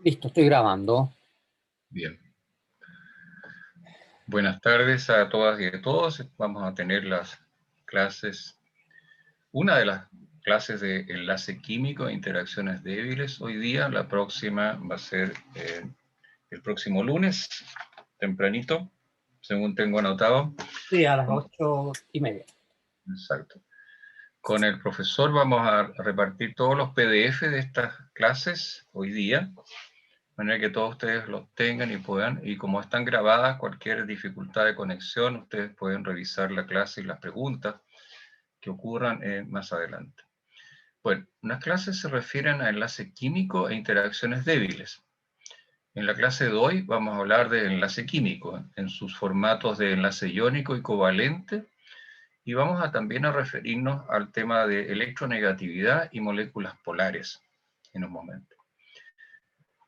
Listo, estoy grabando. Bien. Buenas tardes a todas y a todos. Vamos a tener las clases, una de las clases de enlace químico e interacciones débiles hoy día. La próxima va a ser el próximo lunes, tempranito, según tengo anotado. Sí, a las 8:30. Exacto. Con el profesor vamos a repartir todos los PDF de estas clases hoy día, de manera que todos ustedes los tengan y puedan, y como están grabadas, cualquier dificultad de conexión, ustedes pueden revisar la clase y las preguntas que ocurran más adelante. Bueno, las clases se refieren a enlace químico e interacciones débiles. En la clase de hoy vamos a hablar de enlace químico, en sus formatos de enlace iónico y covalente, y vamos a también a referirnos al tema de electronegatividad y moléculas polares en un momento.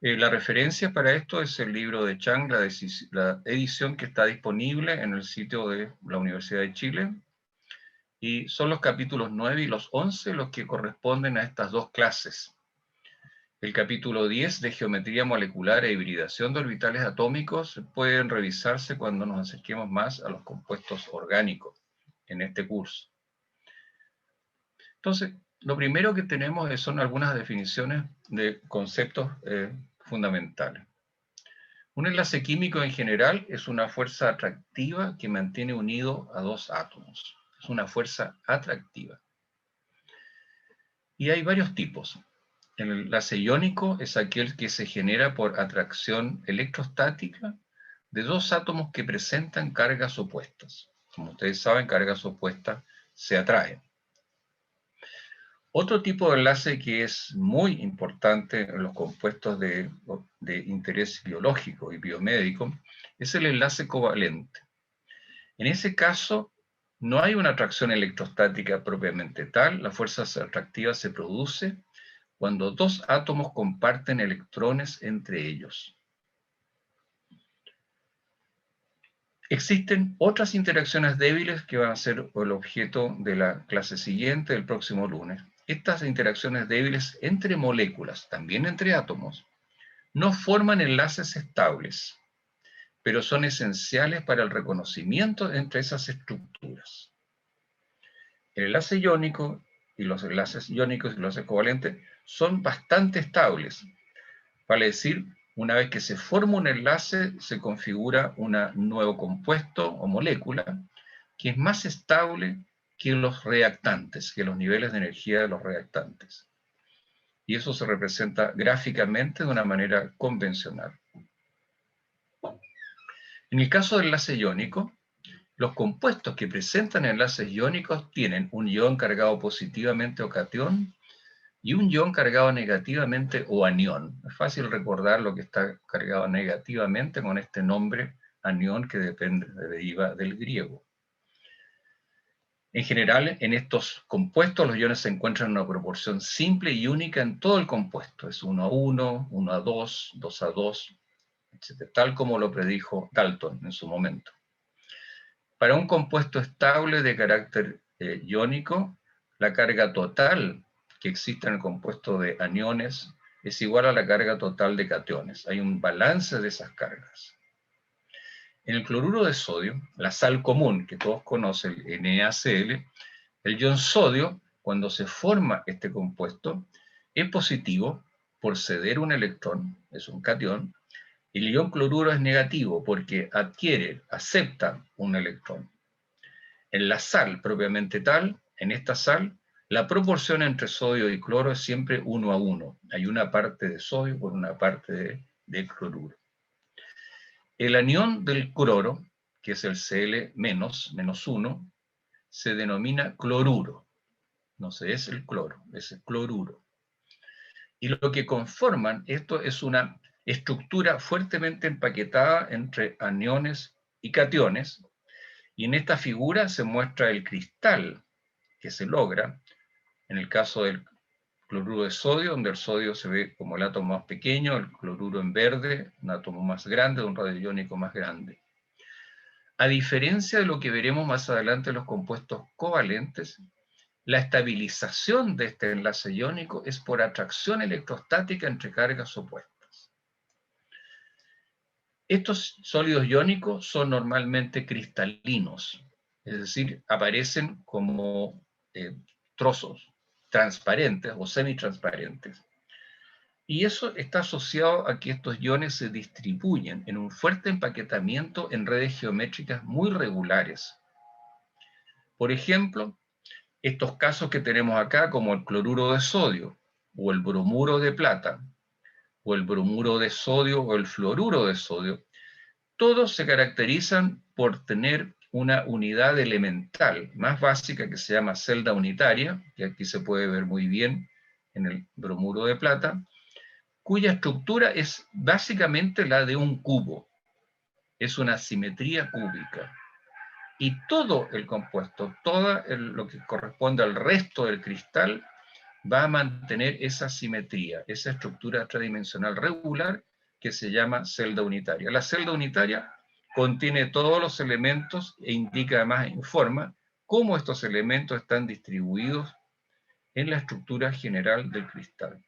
La referencia para esto es el libro de Chang, la edición que está disponible en el sitio de la Universidad de Chile, y son los capítulos 9 y los 11 los que corresponden a estas dos clases. El capítulo 10 de geometría molecular e hibridación de orbitales atómicos pueden revisarse cuando nos acerquemos más a los compuestos orgánicos en este curso. Entonces, lo primero que tenemos son algunas definiciones de conceptos fundamentales. Un enlace químico en general es una fuerza atractiva que mantiene unido a dos átomos. Es una fuerza atractiva. Y hay varios tipos. El enlace iónico es aquel que se genera por atracción electrostática de dos átomos que presentan cargas opuestas. Como ustedes saben, cargas opuestas se atraen. Otro tipo de enlace que es muy importante en los compuestos de interés biológico y biomédico es el enlace covalente. En ese caso, no hay una atracción electrostática propiamente tal, la fuerza atractiva se produce cuando dos átomos comparten electrones entre ellos. Existen otras interacciones débiles que van a ser el objeto de la clase siguiente, el próximo lunes. Estas interacciones débiles entre moléculas, también entre átomos, no forman enlaces estables, pero son esenciales para el reconocimiento entre esas estructuras. El enlace iónico y los enlaces iónicos y los enlaces covalentes son bastante estables. Vale decir, una vez que se forma un enlace, se configura un nuevo compuesto o molécula que es más estable que los reactantes, que los niveles de energía de los reactantes. Y eso se representa gráficamente de una manera convencional. En el caso del enlace iónico, los compuestos que presentan enlaces iónicos tienen un ion cargado positivamente o catión y un ion cargado negativamente o anión. Es fácil recordar lo que está cargado negativamente con este nombre anión que deriva del griego. En general, en estos compuestos los iones se encuentran en una proporción simple y única en todo el compuesto. Es 1:1, 1:2, 2:2, etc., tal como lo predijo Dalton en su momento. Para un compuesto estable de carácter iónico, la carga total que existe en el compuesto de aniones es igual a la carga total de cationes. Hay un balance de esas cargas. En el cloruro de sodio, la sal común que todos conocen, el NaCl, el ion sodio, cuando se forma este compuesto, es positivo por ceder un electrón, es un catión. El ion cloruro es negativo porque acepta un electrón. En la sal propiamente tal, en esta sal, la proporción entre sodio y cloro es siempre 1:1. Hay una parte de sodio por una parte de cloruro. El anión del cloro, que es el Cl-, -1, se denomina cloruro. No es el cloro, es el cloruro. Y lo que conforman esto es una estructura fuertemente empaquetada entre aniones y cationes, y en esta figura se muestra el cristal que se logra, en el caso del cloruro de sodio, donde el sodio se ve como el átomo más pequeño, el cloruro en verde, un átomo más grande, un radio iónico más grande. A diferencia de lo que veremos más adelante en los compuestos covalentes, la estabilización de este enlace iónico es por atracción electrostática entre cargas opuestas. Estos sólidos iónicos son normalmente cristalinos, es decir, aparecen como trozos transparentes o semitransparentes. Y eso está asociado a que estos iones se distribuyen en un fuerte empaquetamiento en redes geométricas muy regulares. Por ejemplo, estos casos que tenemos acá, como el cloruro de sodio, o el bromuro de plata, o el bromuro de sodio, o el fluoruro de sodio, todos se caracterizan por tener una unidad elemental más básica que se llama celda unitaria, que aquí se puede ver muy bien en el bromuro de plata, cuya estructura es básicamente la de un cubo. Es una simetría cúbica. Y todo el compuesto, lo que corresponde al resto del cristal, va a mantener esa simetría, esa estructura tridimensional regular que se llama celda unitaria. La celda unitaria contiene todos los elementos e indica, además, informa cómo estos elementos están distribuidos en la estructura general del cristal.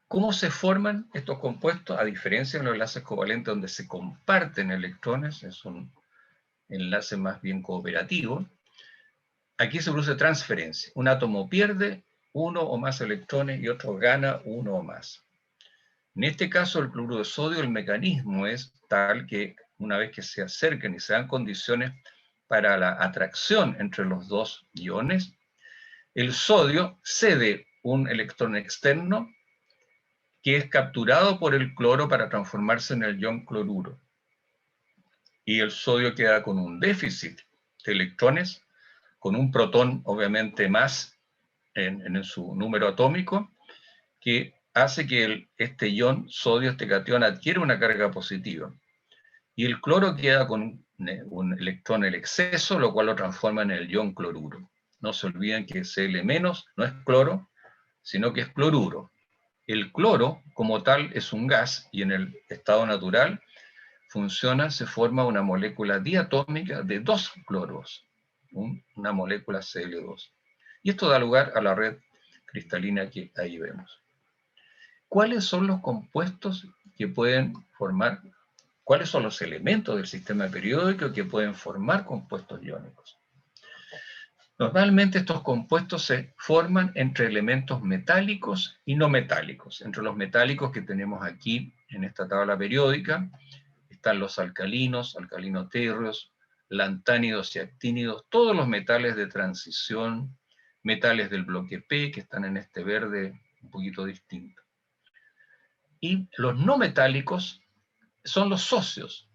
¿Cómo se forman estos compuestos? A diferencia de los enlaces covalentes donde se comparten electrones, es un enlace más bien cooperativo, aquí se produce transferencia. Un átomo pierde uno o más electrones y otro gana uno o más. En este caso, el cloruro de sodio, el mecanismo es tal que una vez que se acerquen y se dan condiciones para la atracción entre los dos iones, el sodio cede un electrón externo que es capturado por el cloro para transformarse en el ion cloruro. Y el sodio queda con un déficit de electrones, con un protón obviamente más en su número atómico, que hace que este ion sodio, este cation, adquiere una carga positiva. Y el cloro queda con un electrón en exceso, lo cual lo transforma en el ion cloruro. No se olviden que Cl- no es cloro, sino que es cloruro. El cloro, como tal, es un gas, y en el estado natural funciona, se forma una molécula diatómica de dos cloros, una molécula Cl2. Y esto da lugar a la red cristalina que ahí vemos. ¿Cuáles son los compuestos que pueden formar, cuáles son los elementos del sistema periódico que pueden formar compuestos iónicos? Normalmente estos compuestos se forman entre elementos metálicos y no metálicos. Entre los metálicos que tenemos aquí en esta tabla periódica están los alcalinos, alcalino-térreos, lantánidos y actínidos, todos los metales de transición, metales del bloque P, que están en este verde un poquito distinto. Y los no metálicos son los socios.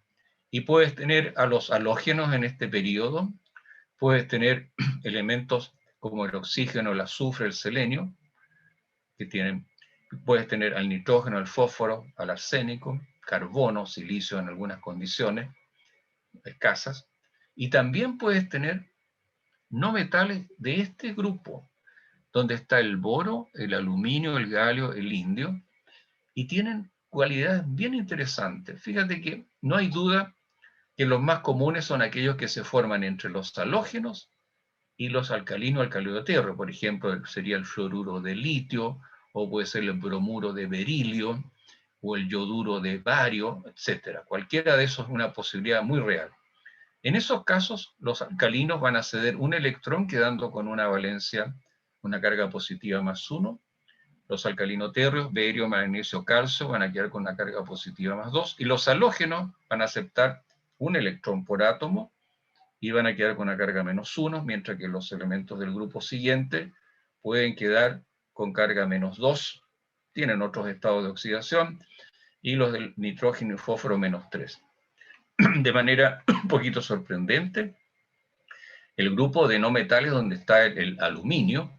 Y puedes tener a los halógenos en este periodo, puedes tener elementos como el oxígeno, el azufre, el selenio, que tienen, puedes tener al nitrógeno, al fósforo, al arsénico, carbono, silicio en algunas condiciones escasas, y también puedes tener no metales de este grupo, donde está el boro, el aluminio, el galio, el indio, y tienen cualidades bien interesantes. Fíjate que no hay duda que los más comunes son aquellos que se forman entre los halógenos y los alcalino-alcalino-tierro. Por ejemplo, sería el fluoruro de litio, o puede ser el bromuro de berilio, o el yoduro de bario, etc. Cualquiera de esos es una posibilidad muy real. En esos casos, los alcalinos van a ceder un electrón quedando con una valencia, una carga positiva +1. Los alcalino-térreos, berio, magnesio, calcio, van a quedar con una carga positiva +2. Y los halógenos van a aceptar un electrón por átomo y van a quedar con una carga -1, mientras que los elementos del grupo siguiente pueden quedar con carga -2, tienen otros estados de oxidación, y los del nitrógeno y fósforo -3. De manera un poquito sorprendente, el grupo de no metales donde está el aluminio,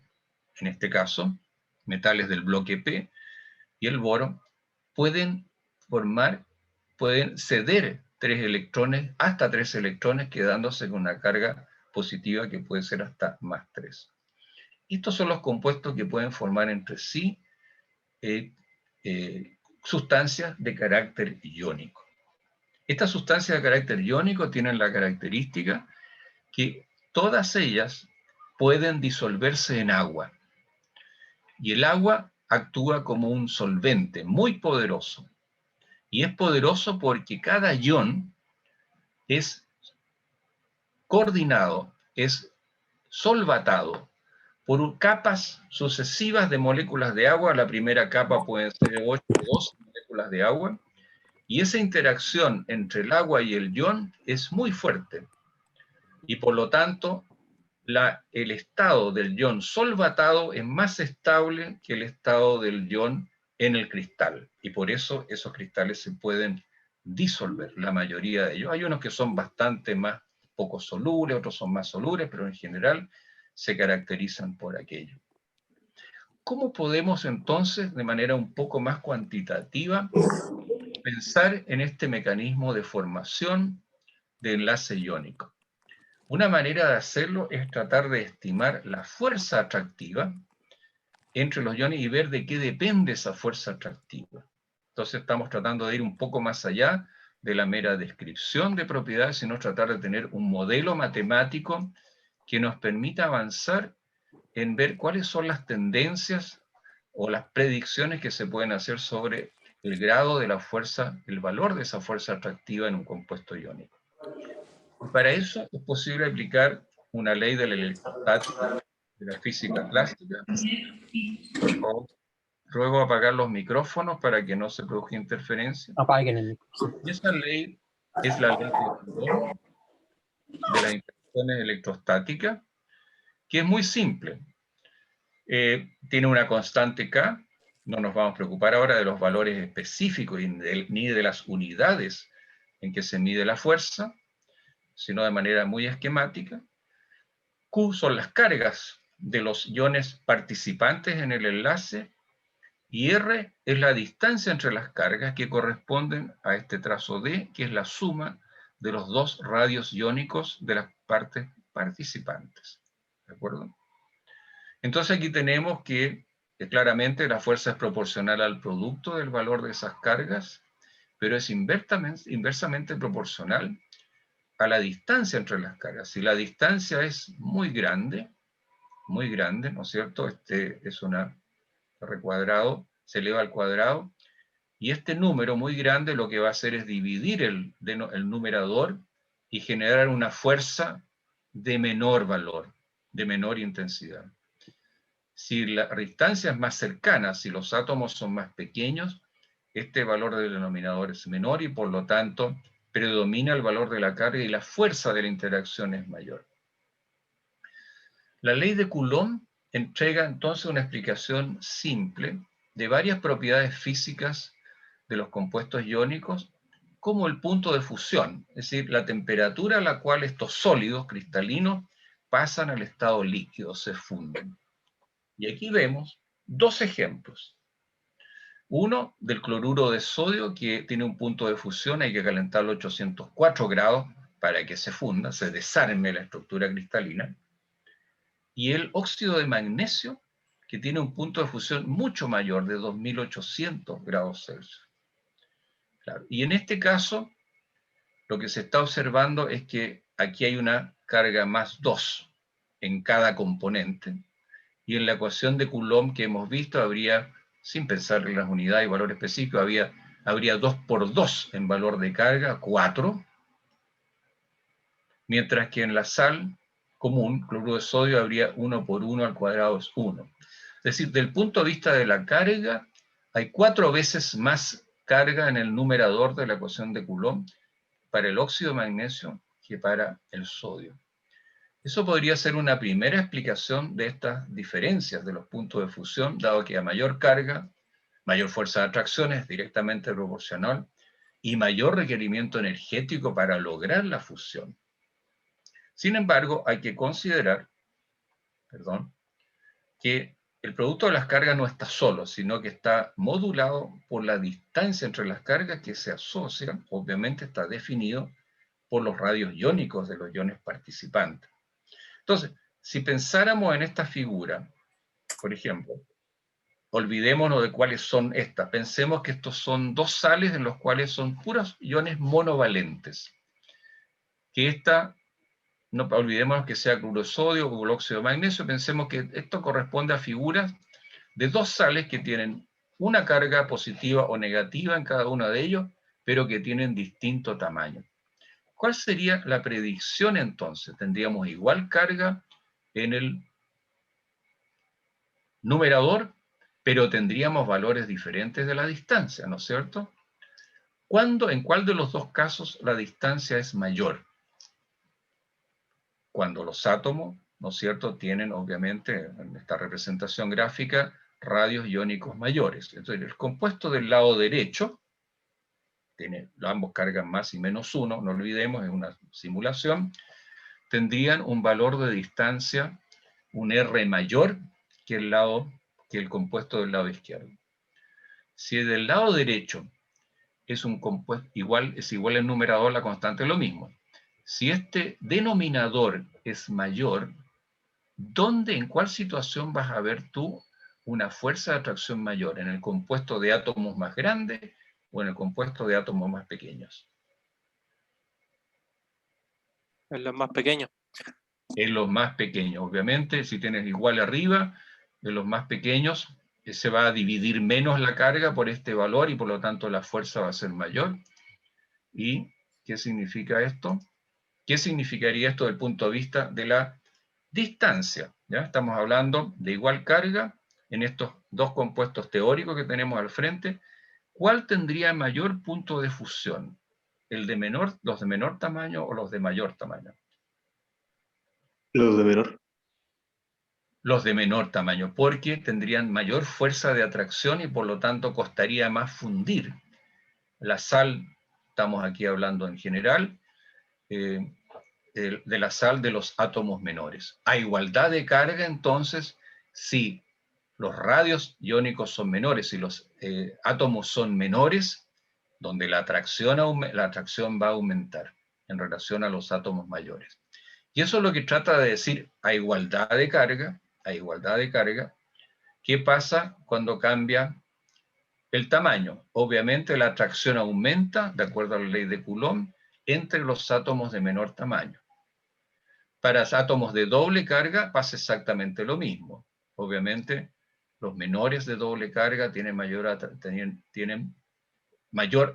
en este caso, metales del bloque P, y el boro, pueden ceder 3 electrones, hasta 3 electrones, quedándose con una carga positiva que puede ser hasta +3. Estos son los compuestos que pueden formar entre sí sustancias de carácter iónico. Estas sustancias de carácter iónico tienen la característica que todas ellas pueden disolverse en agua. Y el agua actúa como un solvente muy poderoso. Y es poderoso porque cada ion es coordinado, es solvatado por capas sucesivas de moléculas de agua. La primera capa puede ser 8 o 12 moléculas de agua, y esa interacción entre el agua y el ion es muy fuerte. Y por lo tanto, el estado del ion solvatado es más estable que el estado del ion en el cristal. Y por eso esos cristales se pueden disolver, la mayoría de ellos. Hay unos que son bastante más poco solubles, otros son más solubles, pero en general se caracterizan por aquello. ¿Cómo podemos entonces, de manera un poco más cuantitativa, pensar en este mecanismo de formación de enlace iónico? Una manera de hacerlo es tratar de estimar la fuerza atractiva entre los iones y ver de qué depende esa fuerza atractiva. Entonces estamos tratando de ir un poco más allá de la mera descripción de propiedades, sino tratar de tener un modelo matemático que nos permita avanzar en ver cuáles son las tendencias o las predicciones que se pueden hacer sobre el grado de la fuerza, el valor de esa fuerza atractiva en un compuesto iónico. Y para eso es posible aplicar una ley de la electrostática, de la física clásica. Por favor, ruego apagar los micrófonos para que no se produzca interferencia. Apaguen el micrófono. Y esa ley es la ley de Coulomb, de las interacciones electrostáticas, que es muy simple. Tiene una constante K, no nos vamos a preocupar ahora de los valores específicos ni de las unidades en que se mide la fuerza, sino de manera muy esquemática. Q son las cargas de los iones participantes en el enlace, y R es la distancia entre las cargas que corresponden a este trazo D, que es la suma de los dos radios iónicos de las partes participantes. ¿De acuerdo? Entonces aquí tenemos que claramente la fuerza es proporcional al producto del valor de esas cargas, pero es inversamente proporcional a la distancia entre las cargas. Si la distancia es muy grande, ¿no es cierto? Este es una R cuadrado, se eleva al cuadrado, y este número muy grande lo que va a hacer es dividir el numerador y generar una fuerza de menor valor, de menor intensidad. Si la distancia es más cercana, si los átomos son más pequeños, este valor del denominador es menor y por lo tanto predomina el valor de la carga y la fuerza de la interacción es mayor. La ley de Coulomb entrega entonces una explicación simple de varias propiedades físicas de los compuestos iónicos, como el punto de fusión, es decir, la temperatura a la cual estos sólidos cristalinos pasan al estado líquido, se funden. Y aquí vemos dos ejemplos. Uno del cloruro de sodio, que tiene un punto de fusión, hay que calentarlo a 804 grados para que se funda, se desarme la estructura cristalina. Y el óxido de magnesio, que tiene un punto de fusión mucho mayor, de 2800 grados Celsius. Claro. Y en este caso, lo que se está observando es que aquí hay una carga más 2 en cada componente, y en la ecuación de Coulomb que hemos visto habría, sin pensar en las unidades y valores específicos, habría 2 por 2 en valor de carga, 4, mientras que en la sal común, cloruro de sodio, habría 1 por 1 al cuadrado es 1. Es decir, del punto de vista de la carga, hay 4 veces más carga en el numerador de la ecuación de Coulomb para el óxido de magnesio que para el sodio. Eso podría ser una primera explicación de estas diferencias de los puntos de fusión, dado que a mayor carga, mayor fuerza de atracción es directamente proporcional y mayor requerimiento energético para lograr la fusión. Sin embargo, hay que considerar, que el producto de las cargas no está solo, sino que está modulado por la distancia entre las cargas que se asocian, obviamente está definido por los radios iónicos de los iones participantes. Entonces, si pensáramos en esta figura, por ejemplo, olvidémonos de cuáles son estas, pensemos que estos son dos sales en los cuales son puros iones monovalentes. Que esta, no olvidémonos que sea cloruro de sodio o óxido de magnesio, pensemos que esto corresponde a figuras de dos sales que tienen una carga positiva o negativa en cada uno de ellos, pero que tienen distinto tamaño. ¿Cuál sería la predicción entonces? Tendríamos igual carga en el numerador, pero tendríamos valores diferentes de la distancia, ¿no es cierto? ¿En cuál de los dos casos la distancia es mayor? Cuando los átomos, ¿no es cierto?, tienen obviamente en esta representación gráfica radios iónicos mayores. Entonces el compuesto del lado derecho, ambos cargan más y menos 1, no olvidemos, es una simulación, tendrían un valor de distancia, un R mayor que el compuesto del lado izquierdo. Si del lado derecho es un compuesto es igual el numerador, la constante, lo mismo. Si este denominador es mayor, en cuál situación vas a ver tú una fuerza de atracción mayor? ¿En el compuesto de átomos más grandes o en el compuesto de átomos más pequeños? En los más pequeños. En los más pequeños, obviamente, si tienes igual arriba, en los más pequeños se va a dividir menos la carga por este valor y por lo tanto la fuerza va a ser mayor. ¿Y qué significa esto? ¿Qué significaría esto desde el punto de vista de la distancia? ¿Ya? Estamos hablando de igual carga en estos dos compuestos teóricos que tenemos al frente. ¿Cuál tendría mayor punto de fusión? ¿Los de menor tamaño o los de mayor tamaño? Los de menor. Los de menor tamaño, porque tendrían mayor fuerza de atracción y por lo tanto costaría más fundir. La sal, estamos aquí hablando en general, de la sal de los átomos menores. A igualdad de carga, entonces, si los radios iónicos son menores y los átomos son menores, donde la atracción va a aumentar en relación a los átomos mayores. Y eso es lo que trata de decir a igualdad de carga, ¿qué pasa cuando cambia el tamaño? Obviamente la atracción aumenta, de acuerdo a la ley de Coulomb, entre los átomos de menor tamaño. Para átomos de doble carga pasa exactamente lo mismo. Obviamente los menores de doble carga tienen mayor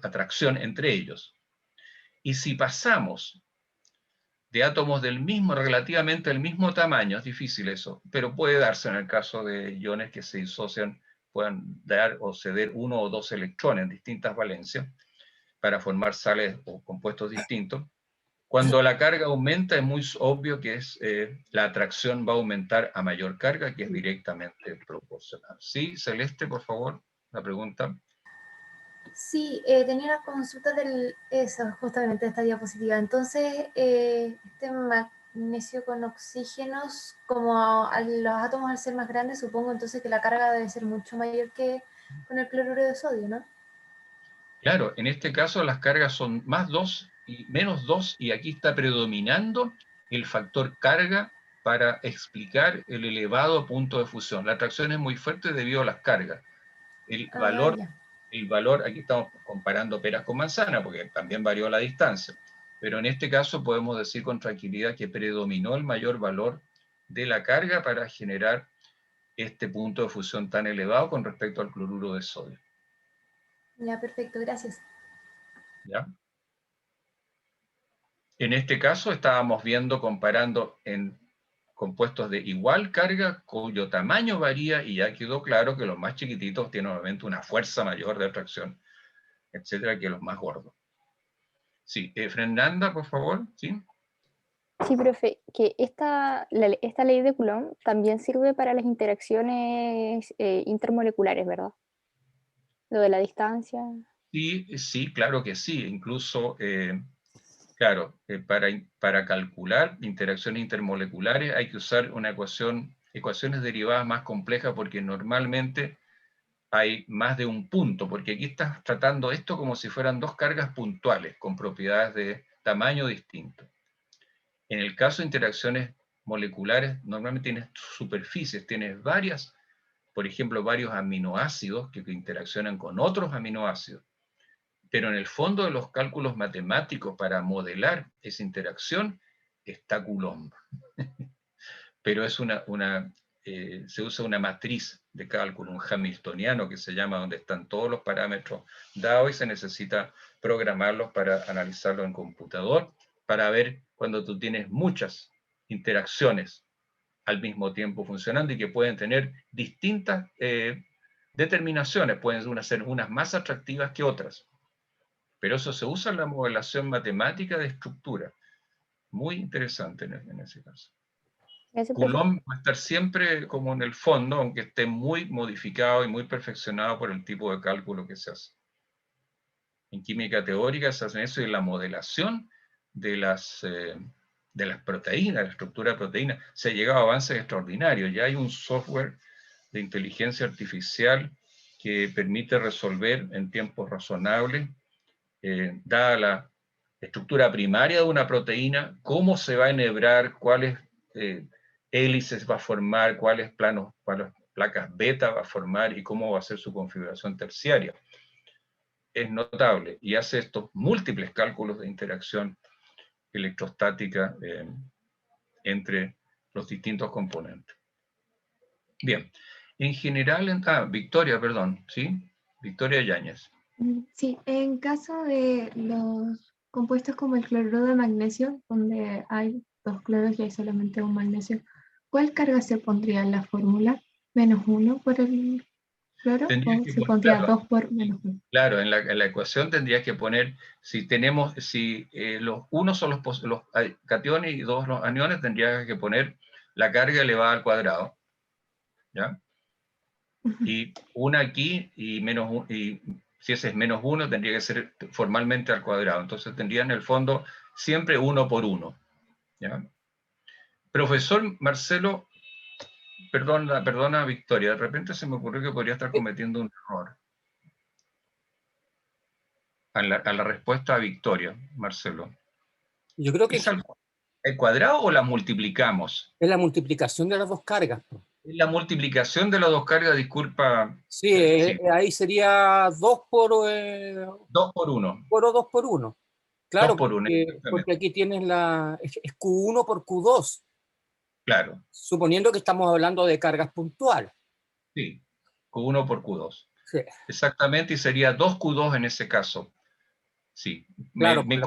atracción entre ellos. Y si pasamos de átomos relativamente del mismo tamaño, es difícil eso, pero puede darse en el caso de iones que se disocian, puedan dar o ceder 1 o 2 electrones en distintas valencias para formar sales o compuestos distintos. Cuando la carga aumenta es muy obvio que la atracción va a aumentar a mayor carga, que es directamente proporcional. Sí, Celeste, por favor, la pregunta. Sí, tenía una consulta justamente de esta diapositiva. Entonces, este magnesio con oxígenos, como los átomos al ser más grandes, supongo entonces que la carga debe ser mucho mayor que con el cloruro de sodio, ¿no? Claro, en este caso las cargas son más 2 y menos 2, y aquí está predominando el factor carga para explicar el elevado punto de fusión. La atracción es muy fuerte debido a las cargas. El valor, aquí estamos comparando peras con manzanas, porque también varió la distancia, pero en este caso podemos decir con tranquilidad que predominó el mayor valor de la carga para generar este punto de fusión tan elevado con respecto al cloruro de sodio. Ya, perfecto, gracias. ¿Ya? En este caso estábamos comparando en compuestos de igual carga cuyo tamaño varía, y ya quedó claro que los más chiquititos tienen obviamente una fuerza mayor de atracción, etcétera, que los más gordos. Sí, Fernanda, por favor, ¿sí? Sí, profe, que esta ley de Coulomb también sirve para las interacciones intermoleculares, ¿verdad? Lo de la distancia. Sí, claro que sí. Incluso, claro, para calcular interacciones intermoleculares hay que usar ecuaciones derivadas más complejas, porque normalmente hay más de un punto, porque aquí estás tratando esto como si fueran dos cargas puntuales con propiedades de tamaño distinto. En el caso de interacciones moleculares, normalmente tienes superficies, tienes por ejemplo, varios aminoácidos que interaccionan con otros aminoácidos. Pero en el fondo de los cálculos matemáticos para modelar esa interacción está Coulomb. Pero es una se usa una matriz de cálculo, un hamiltoniano que se llama, donde están todos los parámetros dados y se necesita programarlos para analizarlos en computador, para ver cuando tú tienes muchas interacciones al mismo tiempo funcionando y que pueden tener distintas determinaciones, pueden ser unas más atractivas que otras. Pero eso se usa en la modelación matemática de estructura. Muy interesante en ese caso. Gracias, profe. Coulomb va a estar siempre como en el fondo, aunque esté muy modificado y muy perfeccionado por el tipo de cálculo que se hace. En química teórica se hace eso, y en la modelación de las proteínas, la estructura de proteínas, se ha llegado a avances extraordinarios. Ya hay un software de inteligencia artificial que permite resolver en tiempos razonables, dada la estructura primaria de una proteína, cómo se va a enhebrar, cuáles hélices va a formar, cuáles placas beta va a formar y cómo va a ser su configuración terciaria. Es notable y hace estos múltiples cálculos de interacción electrostática entre los distintos componentes. Bien, en general, Victoria, perdón, ¿sí? Victoria Yáñez. Sí, en caso de los compuestos como el cloruro de magnesio, donde hay 2 cloros y hay solamente un magnesio, ¿cuál carga se pondría en la fórmula? ¿-1 por el cloro? Tendría ¿O que se poner, pondría claro, 2 por -1? claro, en la ecuación tendrías que poner, si los unos son los cationes y 2 los aniones, tendrías que poner la carga elevada al cuadrado, ¿ya? Y una aquí, y si ese es -1, tendría que ser formalmente al cuadrado. Entonces tendría en el fondo siempre 1 por 1, ¿ya? Profesor Marcelo, perdona Victoria, de repente se me ocurrió que podría estar cometiendo un error. A la respuesta a Victoria, Marcelo. Yo creo que ¿Es al cuadrado o la multiplicamos? es la multiplicación de las dos cargas. Es la multiplicación de las dos cargas, disculpa. Sí, ahí sería 2 por 2 por 1. 2 por 1. Claro, 2 por 1, porque aquí tienes es Q1 por Q2, claro. suponiendo que estamos hablando de cargas puntuales. Sí, Q1 por Q2. Sí. Exactamente, y sería 2Q2 en ese caso. Sí, Claro, me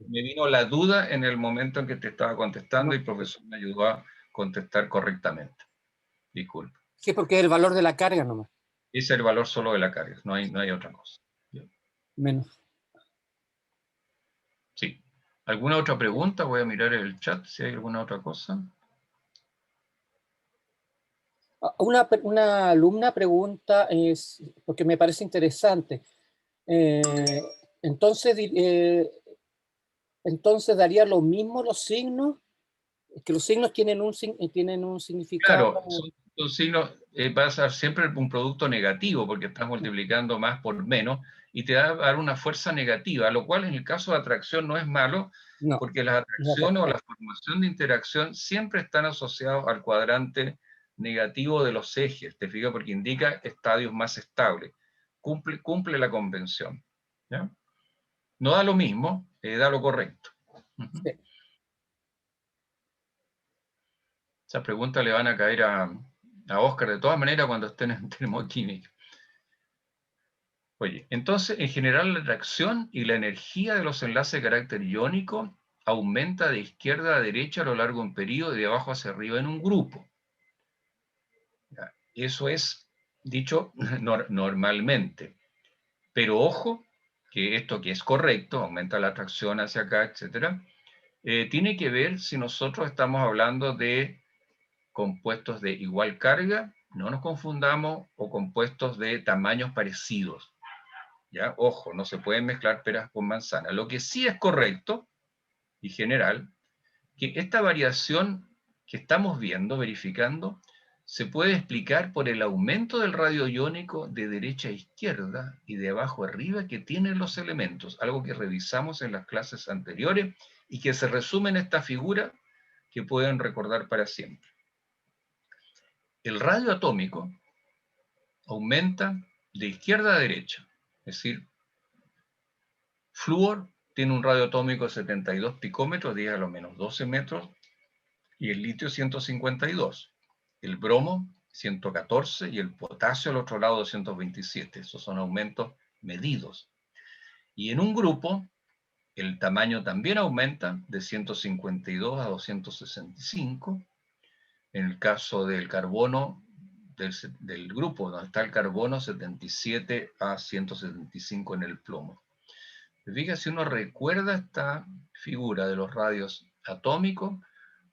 vino la duda en el momento en que te estaba contestando, No. y el profesor me ayudó a contestar correctamente. Disculpe. Sí, porque es el valor de la carga nomás. Ese es el valor solo de la carga, no hay otra cosa. Menos. Sí. ¿Alguna otra pregunta? Voy a mirar el chat si hay alguna otra cosa. Una alumna pregunta, porque me parece interesante. Entonces daría lo mismo los signos, que los signos tienen un significado. Claro, son signos, va a ser siempre un producto negativo porque estás multiplicando más por menos y te va a dar una fuerza negativa, lo cual en el caso de atracción no es malo, No, porque las atracciones o la formación de interacción siempre están asociados al cuadrante negativo de los ejes, ¿te fijas? Porque indica estadios más estables. Cumple la convención, ¿ya? No da lo mismo, da lo correcto. Sí. Esas preguntas le van a caer a Oscar de todas maneras cuando estén en termoquímica. Oye, entonces, en general, la atracción y la energía de los enlaces de carácter iónico aumenta de izquierda a derecha a lo largo de un periodo y de abajo hacia arriba en un grupo. Eso es dicho normalmente. Pero ojo, que esto que es correcto, aumenta la atracción hacia acá, etc., tiene que ver si nosotros estamos hablando de compuestos de igual carga, no nos confundamos, o compuestos de tamaños parecidos. ¿Ya? Ojo, no se pueden mezclar peras con manzanas. Lo que sí es correcto y general, que esta variación que estamos viendo, verificando, se puede explicar por el aumento del radio iónico de derecha a izquierda y de abajo a arriba que tienen los elementos, algo que revisamos en las clases anteriores y que se resume en esta figura que pueden recordar para siempre. El radio atómico aumenta de izquierda a derecha, es decir, flúor tiene un radio atómico de 72 picómetros, 10 a lo menos 12 metros, y el litio 152. el bromo 114 y el potasio al otro lado 227. Esos son aumentos medidos. Y en un grupo, el tamaño también aumenta de 152 a 265. En el caso del carbono, del grupo donde está el carbono, 77 a 175 en el plomo. Fíjate, si uno recuerda esta figura de los radios atómicos,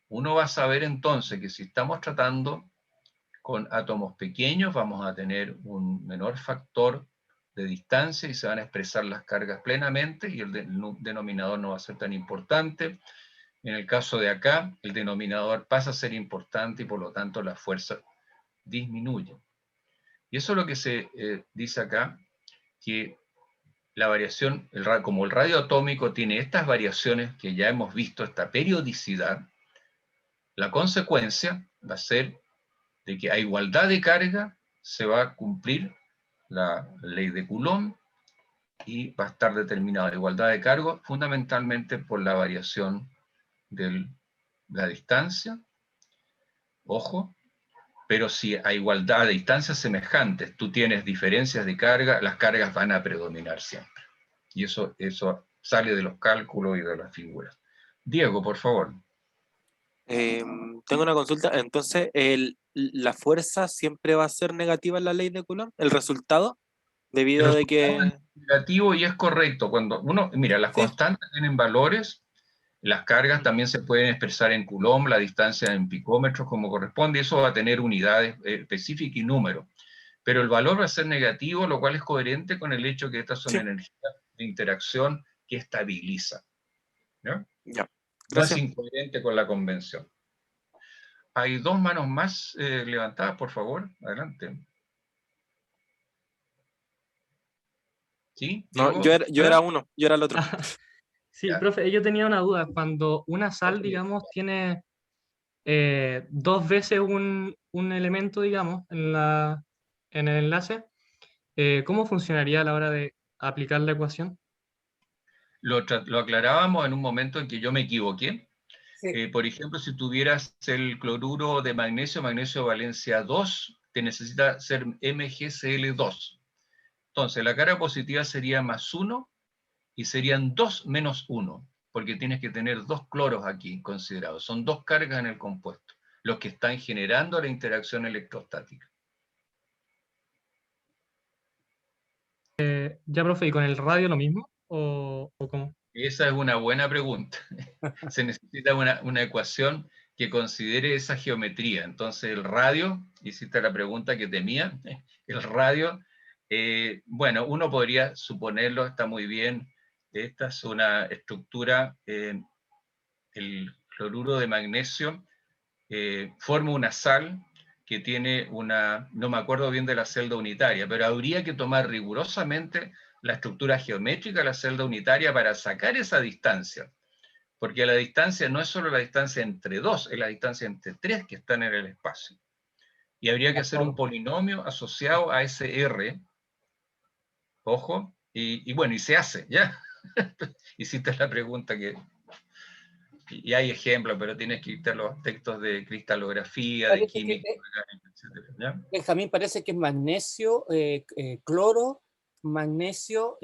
uno va a saber entonces que si estamos tratando con átomos pequeños, vamos a tener un menor factor de distancia y se van a expresar las cargas plenamente y el denominador no va a ser tan importante. En el caso de acá, el denominador pasa a ser importante y por lo tanto la fuerza disminuye. Y eso es lo que se dice acá, que la variación, como el radio atómico tiene estas variaciones que ya hemos visto, esta periodicidad, la consecuencia va a ser de que a igualdad de carga se va a cumplir la ley de Coulomb y va a estar determinada la igualdad de carga fundamentalmente por la variación de la distancia, ojo, pero si a igualdad de distancias semejantes tú tienes diferencias de carga, las cargas van a predominar siempre. Y eso sale de los cálculos y de las figuras. Diego, por favor. Tengo una consulta. Entonces, ¿la fuerza siempre va a ser negativa en la ley de Coulomb? ¿El resultado? Debido de que... Negativo, y es correcto. Cuando uno, mira, las Sí. constantes tienen valores, las cargas también se pueden expresar en Coulomb, la distancia en picómetros como corresponde, eso va a tener unidades específicas y números. Pero el valor va a ser negativo, lo cual es coherente con el hecho que estas son Sí. energías de interacción que estabilizan, ¿no? Ya. No es Gracias. incoherente con la convención. Hay dos manos más levantadas, por favor. Adelante. ¿Sí? No, Diego. yo era uno, yo era el otro. Sí, Ya. profe, yo tenía una duda. Cuando una sal, digamos, tiene dos veces un elemento, digamos, en el enlace, ¿cómo funcionaría a la hora de aplicar la ecuación? Lo aclarábamos en un momento en que yo me equivoqué. Sí. Por ejemplo, si tuvieras el cloruro de magnesio, magnesio valencia 2, te necesita ser MgCl2. Entonces, la carga positiva sería +1 y serían 2 menos 1, porque tienes que tener dos cloros aquí considerados. Son dos cargas en el compuesto, los que están generando la interacción electrostática. Ya, profe, ¿y con el radio lo mismo? ¿O cómo? Esa es una buena pregunta. Se necesita una ecuación que considere esa geometría. Entonces el radio, hiciste la pregunta que temía, el radio, bueno, uno podría suponerlo, está muy bien. Esta es una estructura, el cloruro de magnesio forma una sal que tiene una, no me acuerdo bien de la celda unitaria, pero habría que tomar rigurosamente la estructura geométrica de la celda unitaria para sacar esa distancia, porque la distancia no es solo la distancia entre dos, es la distancia entre tres que están en el espacio. Y habría que hacer un polinomio asociado a ese R, ojo, y bueno, y se hace, ¿ya? Hiciste la pregunta que... Y hay ejemplos, pero tienes que quitar los textos de cristalografía, de Parece química, que, etcétera, ¿ya? Benjamín, parece que es magnesio, cloro, magnesio,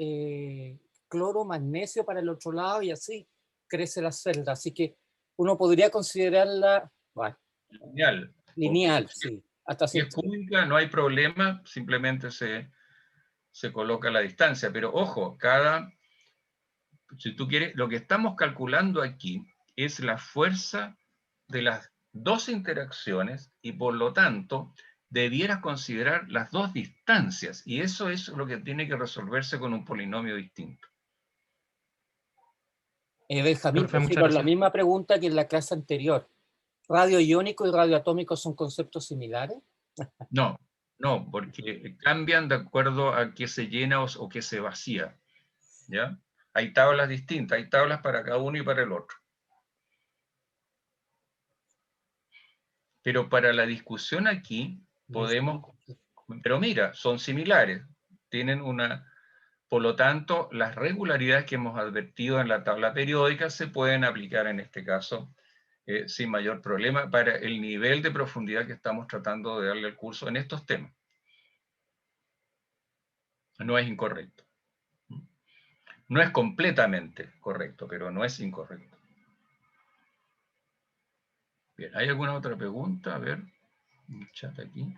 cloro, magnesio para el otro lado y así crece la celda. Así que uno podría considerarla, bueno, Lineal. lineal, sí. Hasta Si es cierto. cúbica, no hay problema, simplemente se coloca la distancia. Pero ojo, si tú quieres, lo que estamos calculando aquí es la fuerza de las dos interacciones y por lo tanto debieras considerar las dos distancias y eso es lo que tiene que resolverse con un polinomio distinto. Benjamín, Profe, muchas hicimos la gracias. misma pregunta que en la clase anterior. ¿Radio iónico y radio atómico son conceptos similares? No, no, porque cambian de acuerdo a qué se llena o qué se vacía, ¿ya? Hay tablas distintas, hay tablas para cada uno y para el otro. Pero para la discusión aquí podemos, pero mira, son similares, tienen una, por lo tanto, las regularidades que hemos advertido en la tabla periódica se pueden aplicar en este caso sin mayor problema para el nivel de profundidad que estamos tratando de darle al curso en estos temas. No es incorrecto. No es completamente correcto, pero no es incorrecto. Bien, ¿hay alguna otra pregunta? A ver, un chat aquí.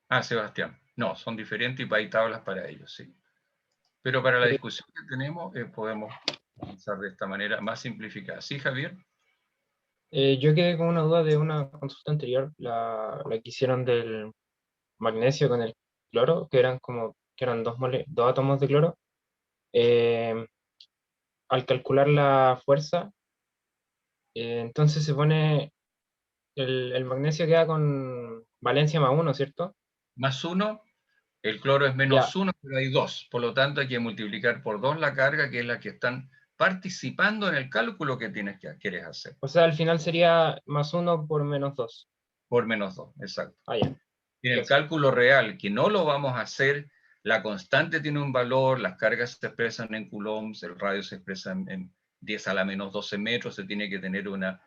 Ah, Sebastián. No, son diferentes y hay tablas para ellos, sí. Pero para la discusión que tenemos, podemos pensar de esta manera más simplificada. ¿Sí, Javier? Yo quedé con una duda de una consulta anterior, la que hicieron del magnesio con el cloro, que eran dos átomos de cloro. Al calcular la fuerza, entonces se pone el magnesio queda con valencia +1, ¿cierto? Más 1, el cloro es menos 1, pero hay 2. Por lo tanto, hay que multiplicar por 2 la carga, que es la que están participando en el cálculo que quieres hacer. O sea, al final sería +1 por -2. Por -2, exacto. Ah, ya. En el cálculo real, que no lo vamos a hacer, la constante tiene un valor, las cargas se expresan en coulombs, el radio se expresa en 10 a la -12 metros, se tiene que tener una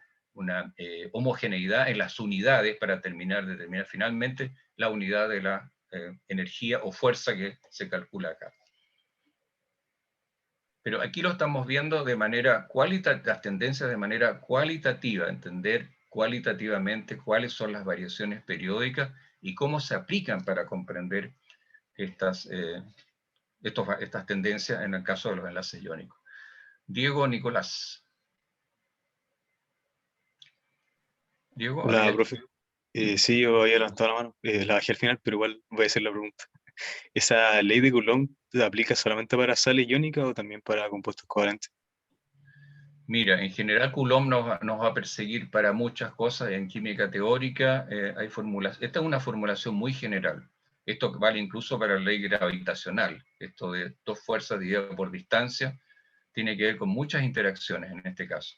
homogeneidad en las unidades para determinar finalmente la unidad de la energía o fuerza que se calcula acá. Pero aquí lo estamos viendo de manera las tendencias de manera cualitativa, entender cualitativamente cuáles son las variaciones periódicas y cómo se aplican para comprender estas tendencias en el caso de los enlaces iónicos. Diego, Nicolás. Diego. Hola, profe. Sí, yo había levantado la mano, la bajé al final, pero igual voy a hacer la pregunta. ¿Esa ley de Coulomb se aplica solamente para sales iónicas o también para compuestos covalentes? Mira, en general Coulomb nos va a perseguir para muchas cosas. En química teórica hay fórmulas. Esta es una formulación muy general. Esto vale incluso para la ley gravitacional. Esto de 2 fuerzas divididas por distancia tiene que ver con muchas interacciones en este caso.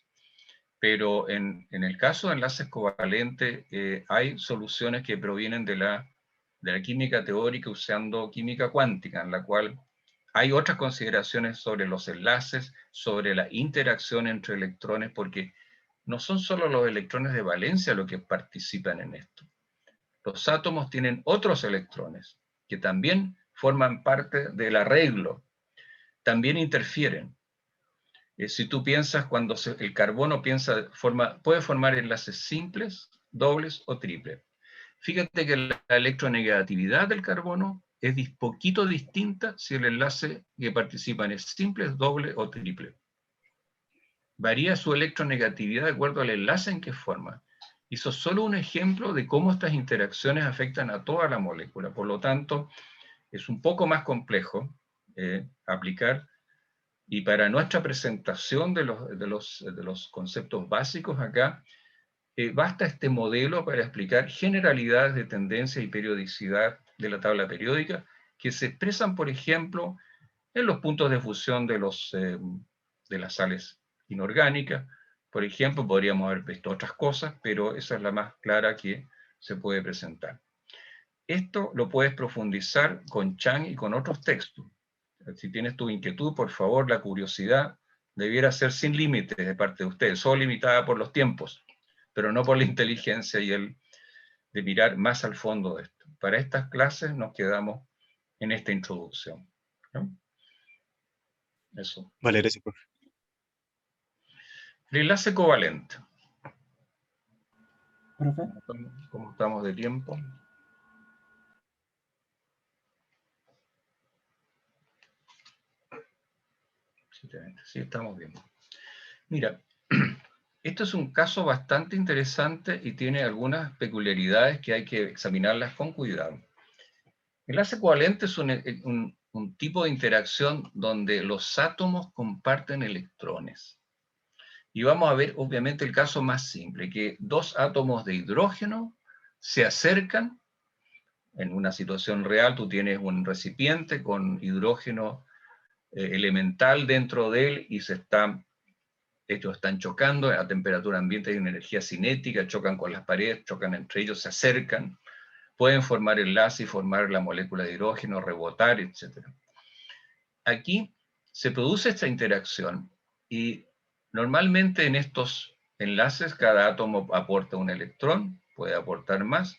Pero en el caso de enlaces covalentes hay soluciones que provienen de la química teórica usando química cuántica, en la cual hay otras consideraciones sobre los enlaces, sobre la interacción entre electrones, porque no son solo los electrones de valencia los que participan en esto. Los átomos tienen otros electrones que también forman parte del arreglo, también interfieren. Si tú piensas, cuando el carbono puede formar enlaces simples, dobles o triples. Fíjate que la electronegatividad del carbono es poquito distinta si el enlace que participan es simple, doble o triple. Varía su electronegatividad de acuerdo al enlace en que forma. Y eso es solo un ejemplo de cómo estas interacciones afectan a toda la molécula. Por lo tanto, es un poco más complejo aplicar. Y para nuestra presentación de los conceptos básicos acá, basta este modelo para explicar generalidades de tendencia y periodicidad de la tabla periódica que se expresan, por ejemplo, en los puntos de fusión de las sales inorgánicas. Por ejemplo, podríamos haber visto otras cosas, pero esa es la más clara que se puede presentar. Esto lo puedes profundizar con Chang y con otros textos. Si tienes tu inquietud, por favor, la curiosidad debiera ser sin límites de parte de ustedes, solo limitada por los tiempos, pero no por la inteligencia y de mirar más al fondo de esto. Para estas clases nos quedamos en esta introducción, ¿no? Eso. Vale, gracias, profe. El enlace covalente. Profe. ¿Cómo estamos de tiempo? Sí, estamos bien. Mira, esto es un caso bastante interesante y tiene algunas peculiaridades que hay que examinarlas con cuidado. El enlace covalente es un tipo de interacción donde los átomos comparten electrones. Y vamos a ver, obviamente, el caso más simple, que 2 átomos de hidrógeno se acercan. En una situación real, tú tienes un recipiente con hidrógeno elemental dentro de él y estos están chocando a temperatura ambiente, hay una energía cinética, chocan con las paredes, chocan entre ellos, se acercan, pueden formar enlace y formar la molécula de hidrógeno, rebotar, etc. Aquí se produce esta interacción y normalmente en estos enlaces, cada átomo aporta un electrón, puede aportar más.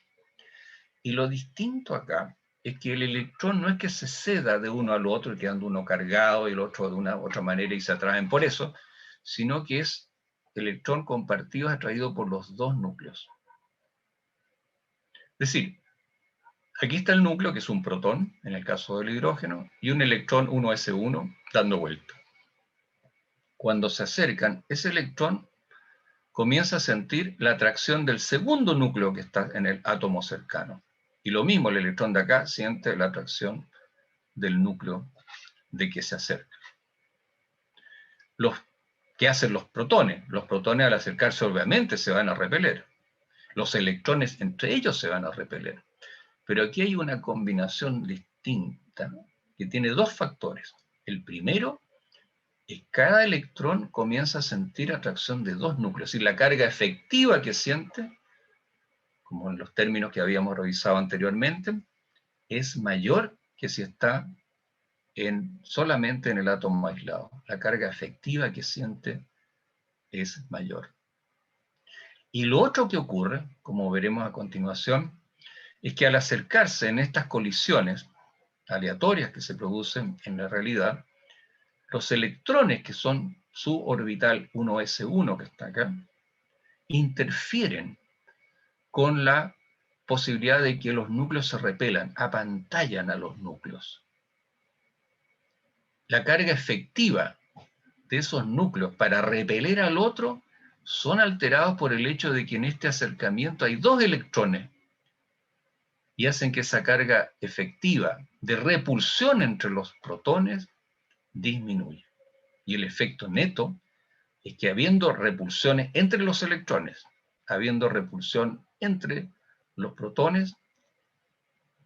Y lo distinto acá es que el electrón no es que se ceda de uno al otro, quedando uno cargado y el otro de una otra manera y se atraen por eso, sino que es electrón compartido atraído por los dos núcleos. Es decir, aquí está el núcleo, que es un protón, en el caso del hidrógeno, y un electrón 1s1 dando vuelta. Cuando se acercan, ese electrón comienza a sentir la atracción del segundo núcleo que está en el átomo cercano. Y lo mismo, el electrón de acá siente la atracción del núcleo de que se acerca. ¿Qué hacen los protones? Los protones al acercarse obviamente se van a repeler. Los electrones entre ellos se van a repeler. Pero aquí hay una combinación distinta que tiene dos factores. El primero es que cada electrón comienza a sentir atracción de dos núcleos. Y la carga efectiva que siente, como en los términos que habíamos revisado anteriormente, es mayor que si está solamente en el átomo aislado. La carga efectiva que siente es mayor. Y lo otro que ocurre, como veremos a continuación, es que al acercarse en estas colisiones aleatorias que se producen en la realidad, los electrones que son suborbital 1s1 que está acá, interfieren con la posibilidad de que los núcleos se repelan, apantallan a los núcleos. La carga efectiva de esos núcleos para repeler al otro son alterados por el hecho de que en este acercamiento hay dos electrones y hacen que esa carga efectiva de repulsión entre los protones disminuya. Y el efecto neto es que habiendo repulsiones entre los electrones, habiendo repulsión entre los protones,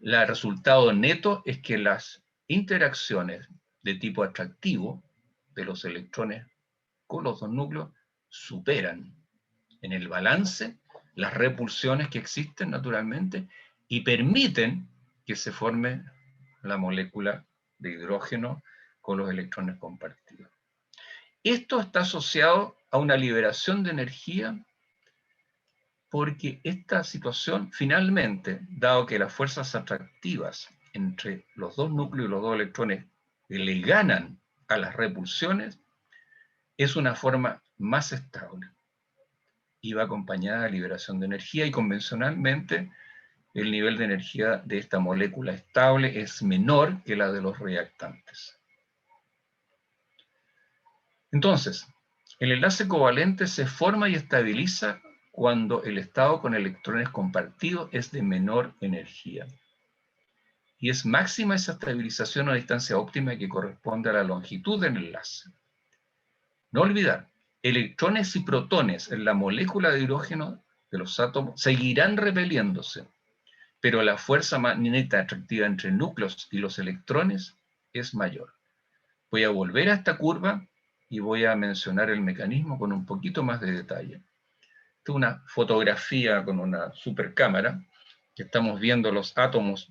el resultado neto es que las interacciones de tipo atractivo de los electrones con los dos núcleos superan en el balance las repulsiones que existen naturalmente y permiten que se forme la molécula de hidrógeno con los electrones compartidos. Esto está asociado a una liberación de energía porque esta situación finalmente, dado que las fuerzas atractivas entre los dos núcleos y los dos electrones le ganan a las repulsiones, es una forma más estable y va acompañada de liberación de energía, y convencionalmente el nivel de energía de esta molécula estable es menor que la de los reactantes. Entonces, el enlace covalente se forma y estabiliza cuando el estado con electrones compartidos es de menor energía. Y es máxima esa estabilización a la distancia óptima que corresponde a la longitud del enlace. No olvidar, electrones y protones en la molécula de hidrógeno de los átomos seguirán repeliéndose, pero la fuerza magnética atractiva entre núcleos y los electrones es mayor. Voy a volver a esta curva y voy a mencionar el mecanismo con un poquito más de detalle. Esta es una fotografía con una supercámara, que estamos viendo los átomos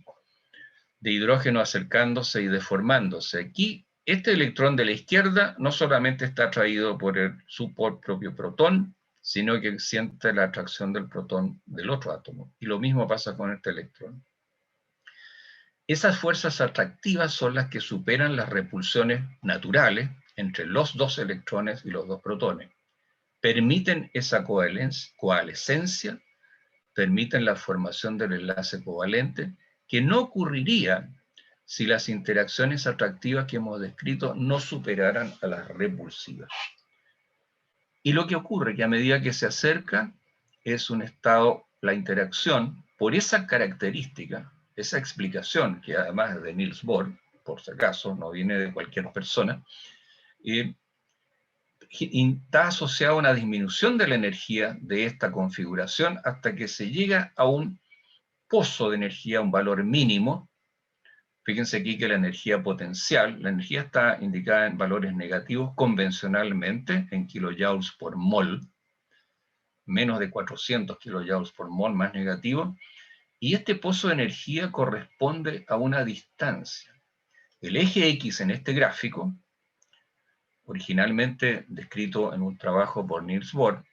de hidrógeno acercándose y deformándose. Aquí, este electrón de la izquierda no solamente está atraído por su propio protón, sino que siente la atracción del protón del otro átomo. Y lo mismo pasa con este electrón. Esas fuerzas atractivas son las que superan las repulsiones naturales entre los dos electrones y los dos protones. Permiten esa coalescencia, permiten la formación del enlace covalente, que no ocurriría si las interacciones atractivas que hemos descrito no superaran a las repulsivas. Y lo que ocurre que a medida que se acerca es un estado, la interacción, por esa característica, esa explicación, que además es de Niels Bohr, por si acaso, no viene de cualquier persona, está asociada a una disminución de la energía de esta configuración hasta que se llega a un pozo de energía, un valor mínimo. Fíjense aquí que la energía potencial, la energía está indicada en valores negativos convencionalmente en kilojoules por mol, menos de 400 kilojoules por mol más negativo, y este pozo de energía corresponde a una distancia. El eje X en este gráfico, originalmente descrito en un trabajo por Niels Bohr,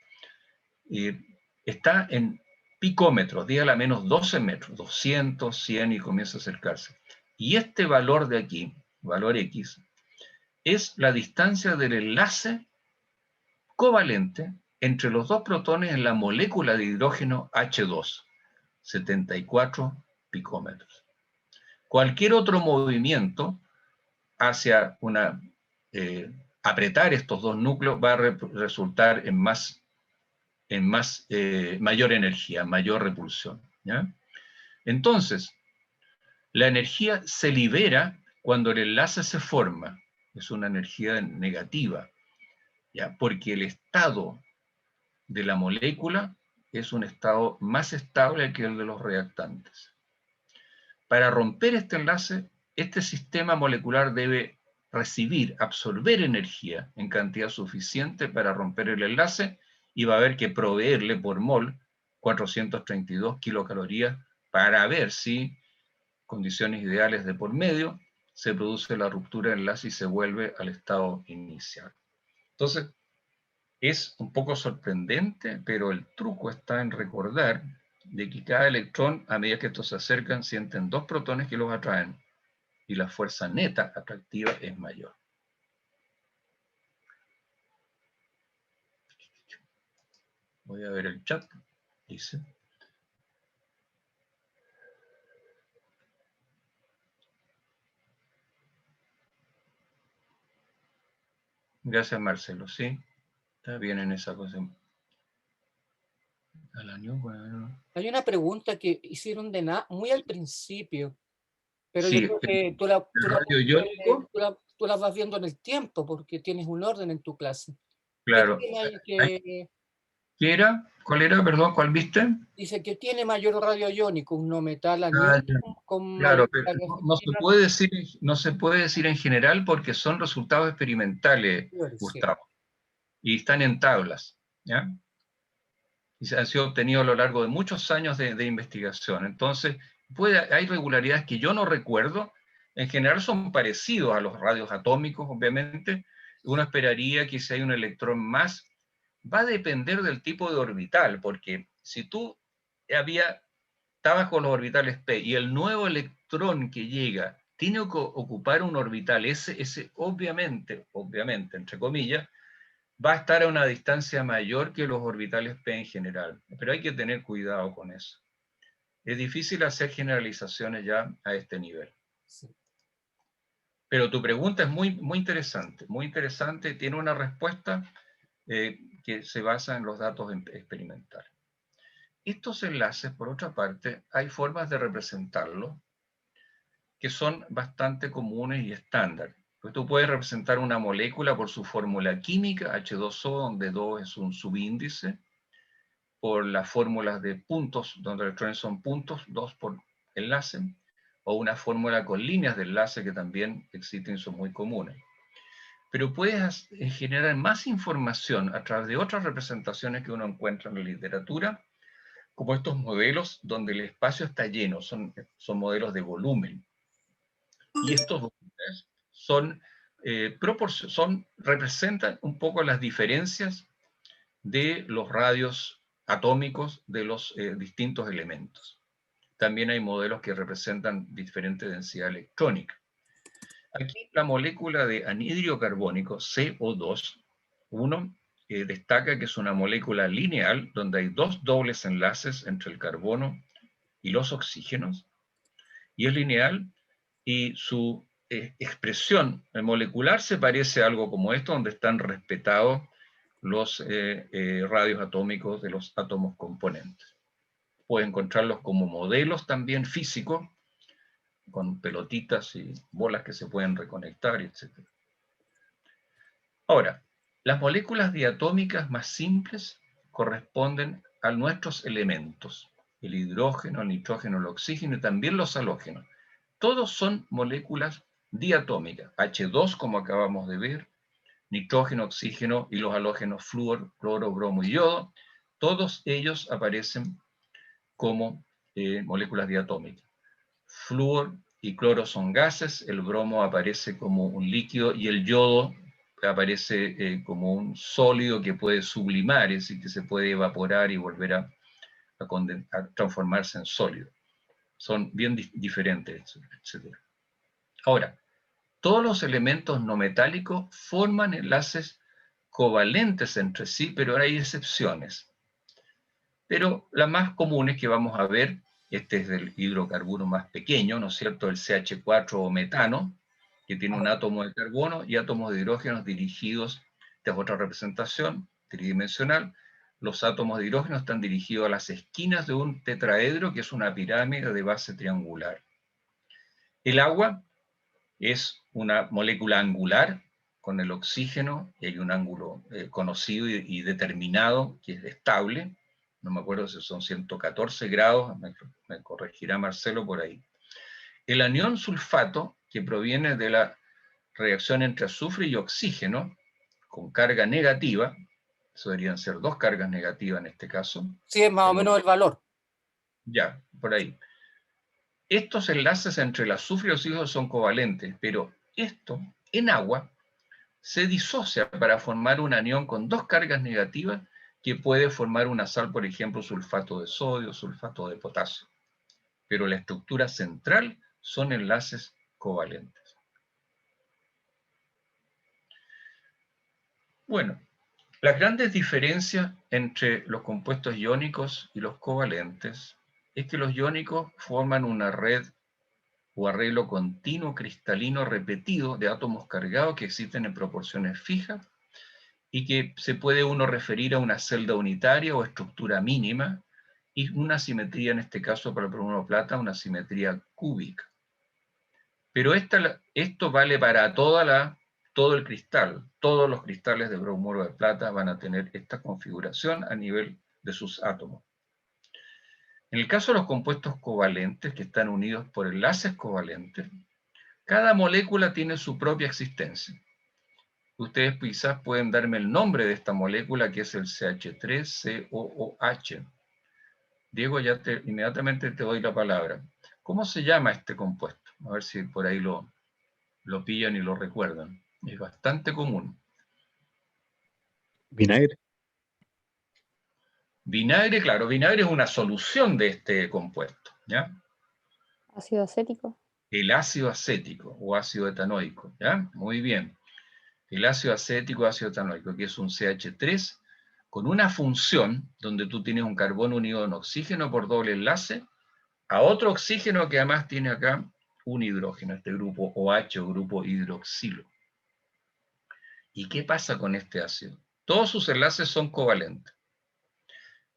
está en picómetros, 10 a la menos 12 metros, 200, 100 y comienza a acercarse. Y este valor de aquí, valor X, es la distancia del enlace covalente entre los dos protones en la molécula de hidrógeno H2, 74 picómetros. Cualquier otro movimiento hacia apretar estos dos núcleos va a resultar en mayor energía, mayor repulsión, ¿ya? Entonces, la energía se libera cuando el enlace se forma. Es una energía negativa, ¿ya? Porque el estado de la molécula es un estado más estable que el de los reactantes. Para romper este enlace, este sistema molecular debe absorber energía en cantidad suficiente para romper el enlace, y va a haber que proveerle por mol 432 kilocalorías para ver si, condiciones ideales de por medio, se produce la ruptura del enlace y se vuelve al estado inicial. Entonces, es un poco sorprendente, pero el truco está en recordar de que cada electrón, a medida que estos se acercan, sienten dos protones que los atraen, y la fuerza neta atractiva es mayor. Voy a ver el chat, dice. Gracias, Marcelo, sí. Está bien en esa cosa. Al año, bueno. Hay una pregunta que hicieron muy al principio, pero Sí, yo creo que tú la vas viendo en el tiempo porque tienes un orden en tu clase. Claro. ¿Qué era? ¿Cuál era? Perdón, ¿cuál viste? Dice que tiene mayor radio iónico, un no metal anión con Claro, mayor pero carga no se puede decir en general porque son resultados experimentales, Gustavo, y están en tablas, ¿ya? Y han sido obtenidos a lo largo de muchos años de investigación. Entonces, hay irregularidades que yo no recuerdo. En general son parecidos a los radios atómicos, obviamente. Uno esperaría que si hay un electrón más, va a depender del tipo de orbital, porque si tú estabas con los orbitales p y el nuevo electrón que llega tiene que ocupar un orbital, ese obviamente, entre comillas, va a estar a una distancia mayor que los orbitales p en general. Pero hay que tener cuidado con eso. Es difícil hacer generalizaciones ya a este nivel. Sí. Pero tu pregunta es muy interesante, tiene una respuesta que se basa en los datos experimentales. Estos enlaces, por otra parte, hay formas de representarlos que son bastante comunes y estándar. Pues tú puedes representar una molécula por su fórmula química, H2O, donde 2 es un subíndice, por las fórmulas de puntos, donde los electrones son puntos, 2 por enlace, o una fórmula con líneas de enlace que también existen y son muy comunes. Pero puedes generar más información a través de otras representaciones que uno encuentra en la literatura, como estos modelos donde el espacio está lleno, son modelos de volumen. Y estos volúmenes representan un poco las diferencias de los radios atómicos de los distintos elementos. También hay modelos que representan diferente densidad electrónica. Aquí la molécula de anhidrio carbónico, CO2, destaca que es una molécula lineal donde hay dos dobles enlaces entre el carbono y los oxígenos, y es lineal, y su expresión molecular se parece a algo como esto, donde están respetados los radios atómicos de los átomos componentes. Puede encontrarlos como modelos también físicos, con pelotitas y bolas que se pueden reconectar, etc. Ahora, las moléculas diatómicas más simples corresponden a nuestros elementos, el hidrógeno, el nitrógeno, el oxígeno y también los halógenos. Todos son moléculas diatómicas, H2 como acabamos de ver, nitrógeno, oxígeno y los halógenos flúor, cloro, bromo y yodo, todos ellos aparecen como moléculas diatómicas. Flúor y cloro son gases, el bromo aparece como un líquido y el yodo aparece como un sólido que puede sublimar, es decir, que se puede evaporar y volver a transformarse en sólido. Son bien diferentes, etc. Ahora, todos los elementos no metálicos forman enlaces covalentes entre sí, pero hay excepciones. Pero las más comunes que vamos a ver, este es del hidrocarburo más pequeño, ¿no es cierto?, el CH4 o metano, que tiene un átomo de carbono y átomos de hidrógeno dirigidos, esta es otra representación tridimensional, los átomos de hidrógeno están dirigidos a las esquinas de un tetraedro, que es una pirámide de base triangular. El agua es una molécula angular con el oxígeno, y hay un ángulo conocido y determinado, que es estable, no me acuerdo si son 114 grados, me corregirá Marcelo por ahí. El anión sulfato, que proviene de la reacción entre azufre y oxígeno, con carga negativa, eso deberían ser dos cargas negativas en este caso. Sí, es más o menos el valor. Ya, por ahí. Estos enlaces entre el azufre y el oxígeno son covalentes, pero esto, en agua, se disocia para formar un anión con dos cargas negativas que puede formar una sal, por ejemplo, sulfato de sodio, sulfato de potasio. Pero la estructura central son enlaces covalentes. Bueno, las grandes diferencias entre los compuestos iónicos y los covalentes es que los iónicos forman una red o arreglo continuo cristalino repetido de átomos cargados que existen en proporciones fijas y que se puede uno referir a una celda unitaria o estructura mínima y una simetría, en este caso para el bromuro plata, una simetría cúbica. Pero esto vale para todo el cristal. Todos los cristales de bromuro de plata van a tener esta configuración a nivel de sus átomos. En el caso de los compuestos covalentes, que están unidos por enlaces covalentes, cada molécula tiene su propia existencia. Ustedes quizás pueden darme el nombre de esta molécula, que es el CH3COOH. Diego, ya inmediatamente te doy la palabra. ¿Cómo se llama este compuesto? A ver si por ahí lo pillan y lo recuerdan. Es bastante común. Vinagre. Vinagre, claro, vinagre es una solución de este compuesto, ¿ya? Ácido acético. El ácido acético o ácido etanoico, ¿ya? Muy bien. El ácido acético, ácido etanoico, que es un CH3 con una función donde tú tienes un carbono unido a un oxígeno por doble enlace a otro oxígeno que además tiene acá un hidrógeno, este grupo OH o grupo hidroxilo. ¿Y qué pasa con este ácido? Todos sus enlaces son covalentes,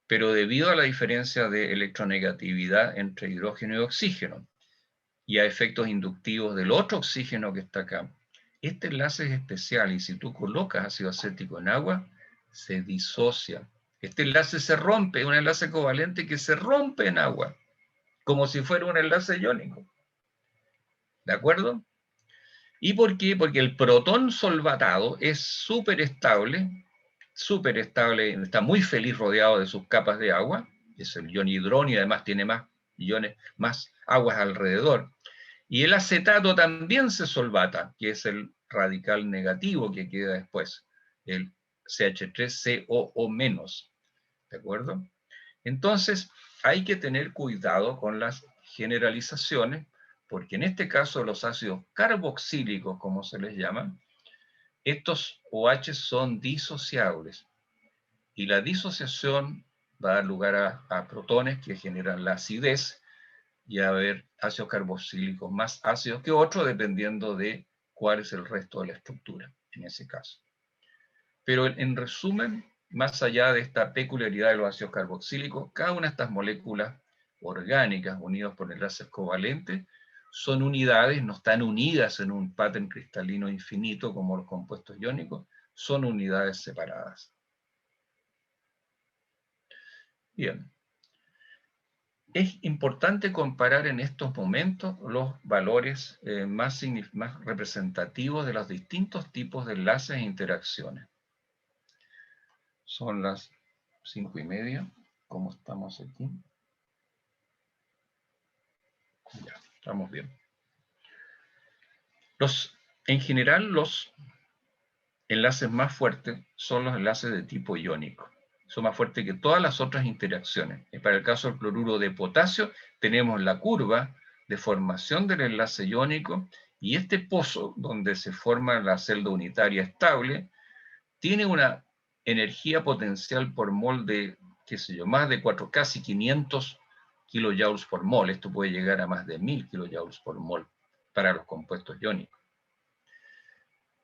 pero debido a la diferencia de electronegatividad entre hidrógeno y oxígeno y a efectos inductivos del otro oxígeno que está acá, este enlace es especial y si tú colocas ácido acético en agua, se disocia. Este enlace se rompe, es un enlace covalente que se rompe en agua, como si fuera un enlace iónico. ¿De acuerdo? ¿Y por qué? Porque el protón solvatado es súper estable, está muy feliz rodeado de sus capas de agua, es el ion hidrógeno y además tiene más iones, más aguas alrededor. Y el acetato también se solvata, que es el radical negativo que queda después, el CH3COO-. ¿De acuerdo? Entonces, hay que tener cuidado con las generalizaciones, porque en este caso los ácidos carboxílicos, como se les llama, estos OH son disociables. Y la disociación va a dar lugar a protones que generan la acidez, y a haber ácidos carboxílicos más ácidos que otros, dependiendo de cuál es el resto de la estructura, en ese caso. Pero en resumen, más allá de esta peculiaridad de los ácidos carboxílicos, cada una de estas moléculas orgánicas unidas por enlaces covalentes son unidades, no están unidas en un pattern cristalino infinito como los compuestos iónicos, son unidades separadas. Bien. Es importante comparar en estos momentos los valores más representativos de los distintos tipos de enlaces e interacciones. Son las 5:30. ¿Cómo estamos aquí? Ya, estamos bien. En general, los enlaces más fuertes son los enlaces de tipo iónico. Son más fuertes que todas las otras interacciones. Y para el caso del cloruro de potasio, tenemos la curva de formación del enlace iónico, y este pozo donde se forma la celda unitaria estable tiene una energía potencial por mol de, qué sé yo, más de casi 500 kilojoules por mol. Esto puede llegar a más de 1000 kilojoules por mol para los compuestos iónicos.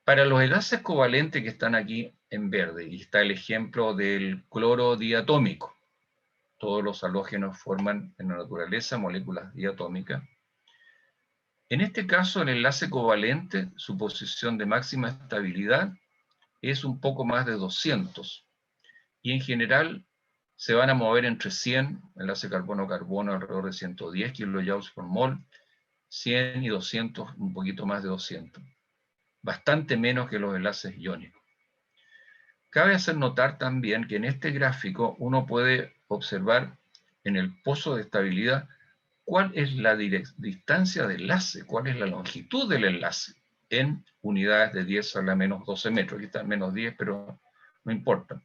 Para los enlaces covalentes que están aquí en verde, y está el ejemplo del cloro diatómico. Todos los halógenos forman en la naturaleza moléculas diatómicas. En este caso, el enlace covalente, su posición de máxima estabilidad es un poco más de 200. Y en general se van a mover entre 100, enlace carbono-carbono alrededor de 110 kilojoules por mol, 100 y 200, un poquito más de 200. Bastante menos que los enlaces iónicos. Cabe hacer notar también que en este gráfico uno puede observar en el pozo de estabilidad cuál es la distancia de enlace, cuál es la longitud del enlace en unidades de 10 a la menos 12 metros. Aquí está menos 10, pero no importa,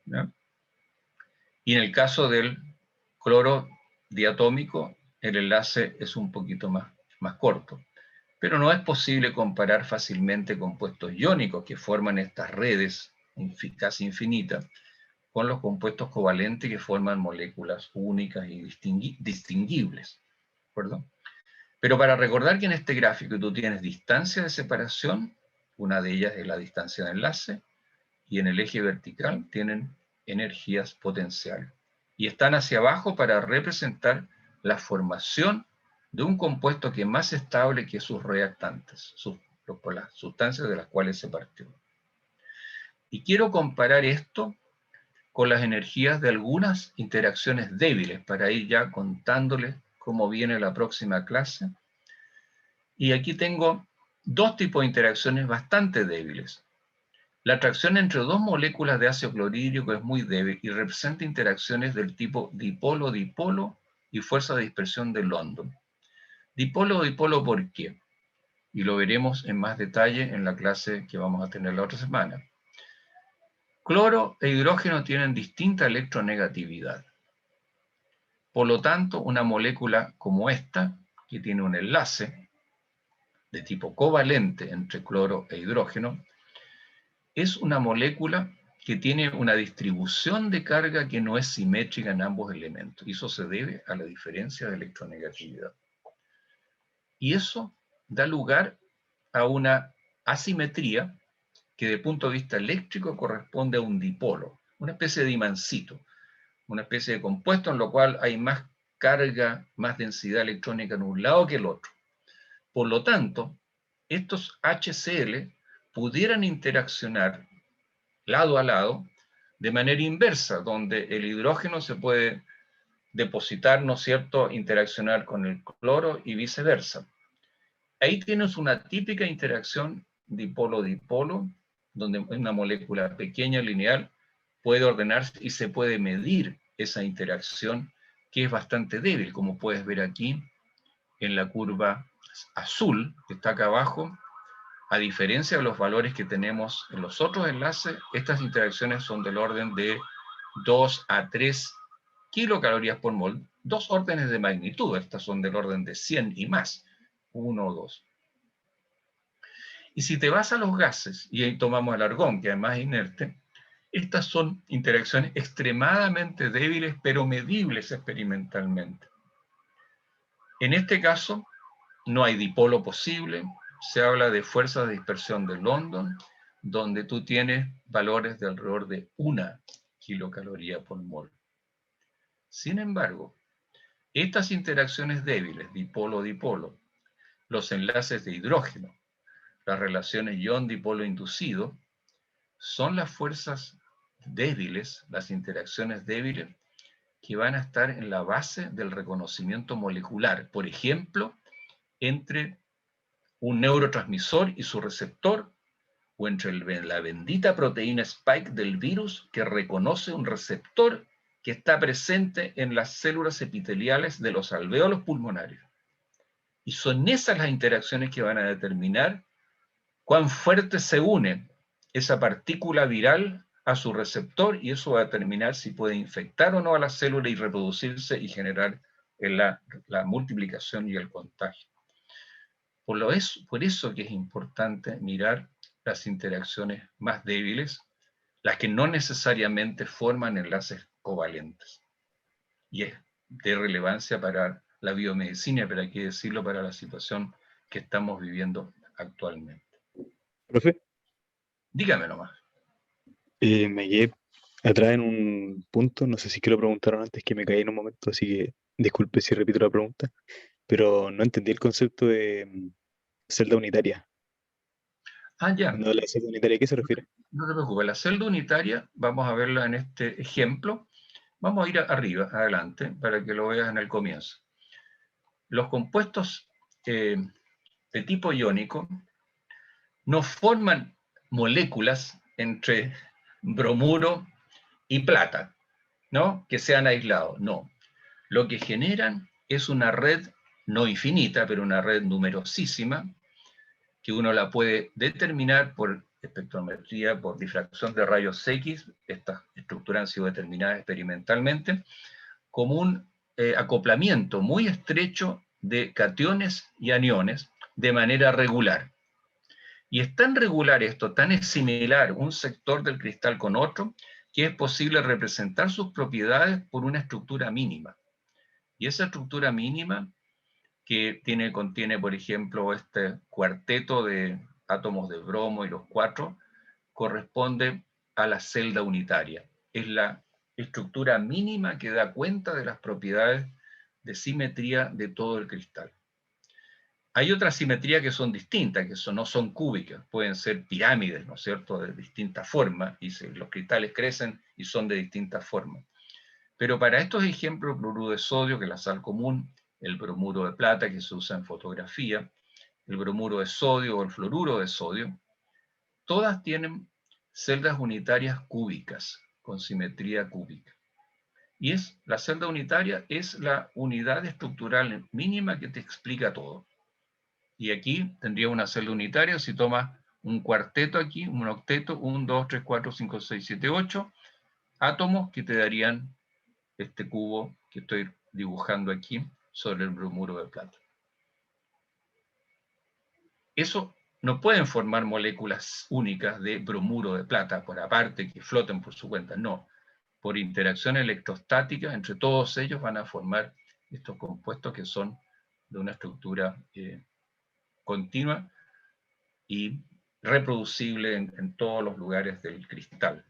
¿ya? Y en el caso del cloro diatómico, el enlace es un poquito más corto. Pero no es posible comparar fácilmente compuestos iónicos que forman estas redes casi infinitas con los compuestos covalentes que forman moléculas únicas y distinguibles. ¿De acuerdo? Pero para recordar que en este gráfico tú tienes distancia de separación, una de ellas es la distancia de enlace, y en el eje vertical tienen energías potenciales. Y están hacia abajo para representar la formación de un compuesto que es más estable que sus reactantes, las sustancias de las cuales se partió. Y quiero comparar esto con las energías de algunas interacciones débiles, para ir ya contándoles cómo viene la próxima clase. Y aquí tengo dos tipos de interacciones bastante débiles. La atracción entre dos moléculas de ácido clorhídrico es muy débil y representa interacciones del tipo dipolo-dipolo y fuerza de dispersión de London. Dipolo-dipolo, ¿por qué? Y lo veremos en más detalle en la clase que vamos a tener la otra semana. Cloro e hidrógeno tienen distinta electronegatividad. Por lo tanto, una molécula como esta, que tiene un enlace de tipo covalente entre cloro e hidrógeno, es una molécula que tiene una distribución de carga que no es simétrica en ambos elementos. Y eso se debe a la diferencia de electronegatividad. Y eso da lugar a una asimetría que desde el punto de vista eléctrico corresponde a un dipolo, una especie de imancito, una especie de compuesto en lo cual hay más carga, más densidad electrónica en un lado que el otro. Por lo tanto, estos HCl pudieran interaccionar lado a lado de manera inversa, donde el hidrógeno se puede depositar, ¿no es cierto?, interaccionar con el cloro y viceversa. Ahí tienes una típica interacción dipolo-dipolo, donde una molécula pequeña, lineal, puede ordenarse y se puede medir esa interacción, que es bastante débil, como puedes ver aquí en la curva azul, que está acá abajo. A diferencia de los valores que tenemos en los otros enlaces, estas interacciones son del orden de 2 a 3 kilocalorías por mol, dos órdenes de magnitud. Estas son del orden de 100 y más, 1 o 2. Y si te vas a los gases, y ahí tomamos el argón, que además es inerte, estas son interacciones extremadamente débiles, pero medibles experimentalmente. En este caso, no hay dipolo posible. Se habla de fuerza de dispersión de London, donde tú tienes valores de alrededor de 1 kilocaloría por mol. Sin embargo, estas interacciones débiles, dipolo-dipolo, los enlaces de hidrógeno, las relaciones ion-dipolo inducido, son las fuerzas débiles, las interacciones débiles, que van a estar en la base del reconocimiento molecular. Por ejemplo, entre un neurotransmisor y su receptor, o entre la bendita proteína spike del virus que reconoce un receptor que está presente en las células epiteliales de los alvéolos pulmonares. Y son esas las interacciones que van a determinar cuán fuerte se une esa partícula viral a su receptor y eso va a determinar si puede infectar o no a la célula y reproducirse y generar la multiplicación y el contagio. Por eso que es importante mirar las interacciones más débiles, las que no necesariamente forman enlaces covalentes. Y es de relevancia para la biomedicina, pero hay que decirlo para la situación que estamos viviendo actualmente. Profe, Dígame nomás. me quedé atrás en un punto, no sé si es que lo preguntaron antes, que me caí en un momento, así que disculpe si repito la pregunta, pero no entendí el concepto de celda unitaria. Ah, ya. Cuando habla de celda unitaria, ¿a qué se refiere? No te preocupes, la celda unitaria, vamos a verla en este ejemplo. Vamos a ir arriba, adelante, para que lo veas en el comienzo. Los compuestos de tipo iónico no forman moléculas entre bromuro y plata, ¿no? Que sean aislados, no. Lo que generan es una red no infinita, pero una red numerosísima, que uno la puede determinar por espectrometría, por difracción de rayos X, estas estructuras han sido determinadas experimentalmente, como un acoplamiento muy estrecho de cationes y aniones de manera regular. Y es tan regular esto, tan similar un sector del cristal con otro, que es posible representar sus propiedades por una estructura mínima. Y esa estructura mínima que contiene, por ejemplo, este cuarteto de átomos de bromo y los 4, corresponde a la celda unitaria. Es la estructura mínima que da cuenta de las propiedades de simetría de todo el cristal. Hay otras simetrías que son distintas, que no son cúbicas, pueden ser pirámides, ¿no es cierto?, de distintas formas, y los cristales crecen y son de distintas formas. Pero para estos ejemplos, el cloruro de sodio, que es la sal común, el bromuro de plata, que se usa en fotografía, el bromuro de sodio o el fluoruro de sodio, todas tienen celdas unitarias cúbicas, con simetría cúbica. Y la celda unitaria es la unidad estructural mínima que te explica todo. Y aquí tendría una celda unitaria, si tomas un cuarteto aquí, un octeto, 1, 2, 3, 4, 5, 6, 7, 8 átomos que te darían este cubo que estoy dibujando aquí sobre el bromuro de plata. Eso no pueden formar moléculas únicas de bromuro de plata, por aparte, que floten por su cuenta, no. Por interacción electrostática, entre todos ellos van a formar estos compuestos que son de una estructura continua y reproducible en todos los lugares del cristal.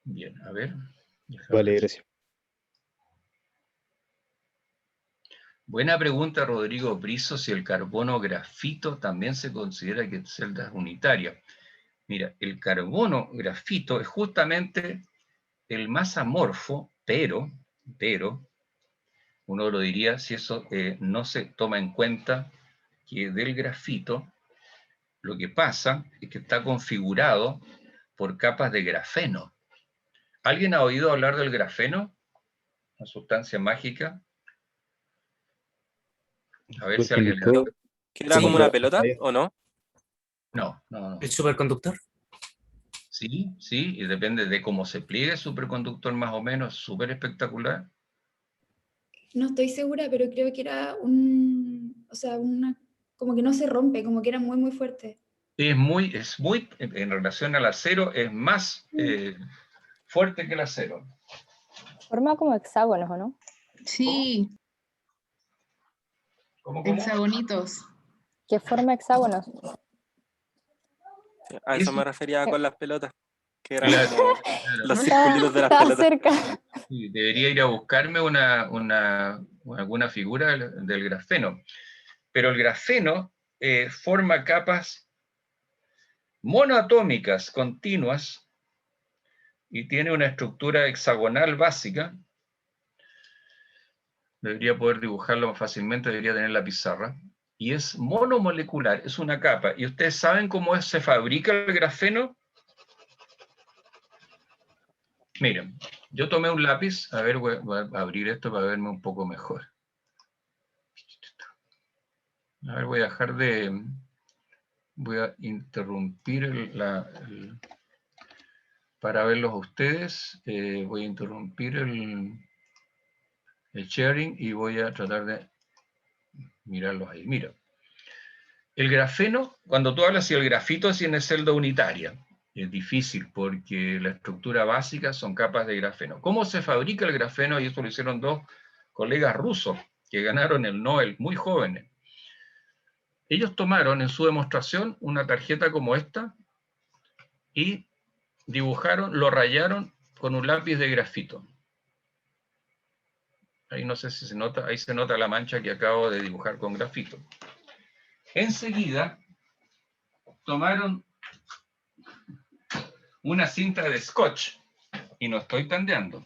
Bien, a ver. Vale, gracias. Buena pregunta, Rodrigo Brizo, si el carbono grafito también se considera que es celda unitaria. Mira, el carbono grafito es justamente el más amorfo, pero uno lo diría si eso no se toma en cuenta, que del grafito lo que pasa es que está configurado por capas de grafeno. ¿Alguien ha oído hablar del grafeno? Una sustancia mágica. A ver si alguien le... ¿Que era como una pelota o no? No, no, no. ¿El superconductor? Sí, sí, y depende de cómo se pliegue el superconductor más o menos, súper espectacular. No estoy segura, pero creo que era como que no se rompe, como que era muy, muy fuerte. Es muy, en relación al acero, es más fuerte que el acero. Forma como hexágonos, ¿o no? Sí. ¿Cómo? Hexagonitos. ¿Qué forma hexágonos? A eso me refería con las pelotas, que eran Claro, como claro. los circulitos de las Estaba pelotas. cerca. Sí, debería ir a buscarme alguna figura del grafeno. Pero el grafeno forma capas monoatómicas continuas y tiene una estructura hexagonal básica. Debería poder dibujarlo más fácilmente, debería tener la pizarra. Y es monomolecular, es una capa. ¿Y ustedes saben cómo se fabrica el grafeno? Miren, yo tomé un lápiz, a ver, voy a abrir esto para verme un poco mejor. A ver, voy a dejar de Voy a interrumpir para verlos a ustedes. Voy a interrumpir el sharing y voy a tratar de mirarlos ahí. Mira, el grafeno, cuando tú hablas, si el grafito tiene celda unitaria, es difícil porque la estructura básica son capas de grafeno. ¿Cómo se fabrica el grafeno? Y esto lo hicieron dos colegas rusos que ganaron el Nobel muy jóvenes. Ellos tomaron en su demostración una tarjeta como esta y dibujaron, lo rayaron con un lápiz de grafito. Ahí no sé si se nota, ahí se nota la mancha que acabo de dibujar con grafito. Enseguida tomaron una cinta de scotch, y no estoy tandeando,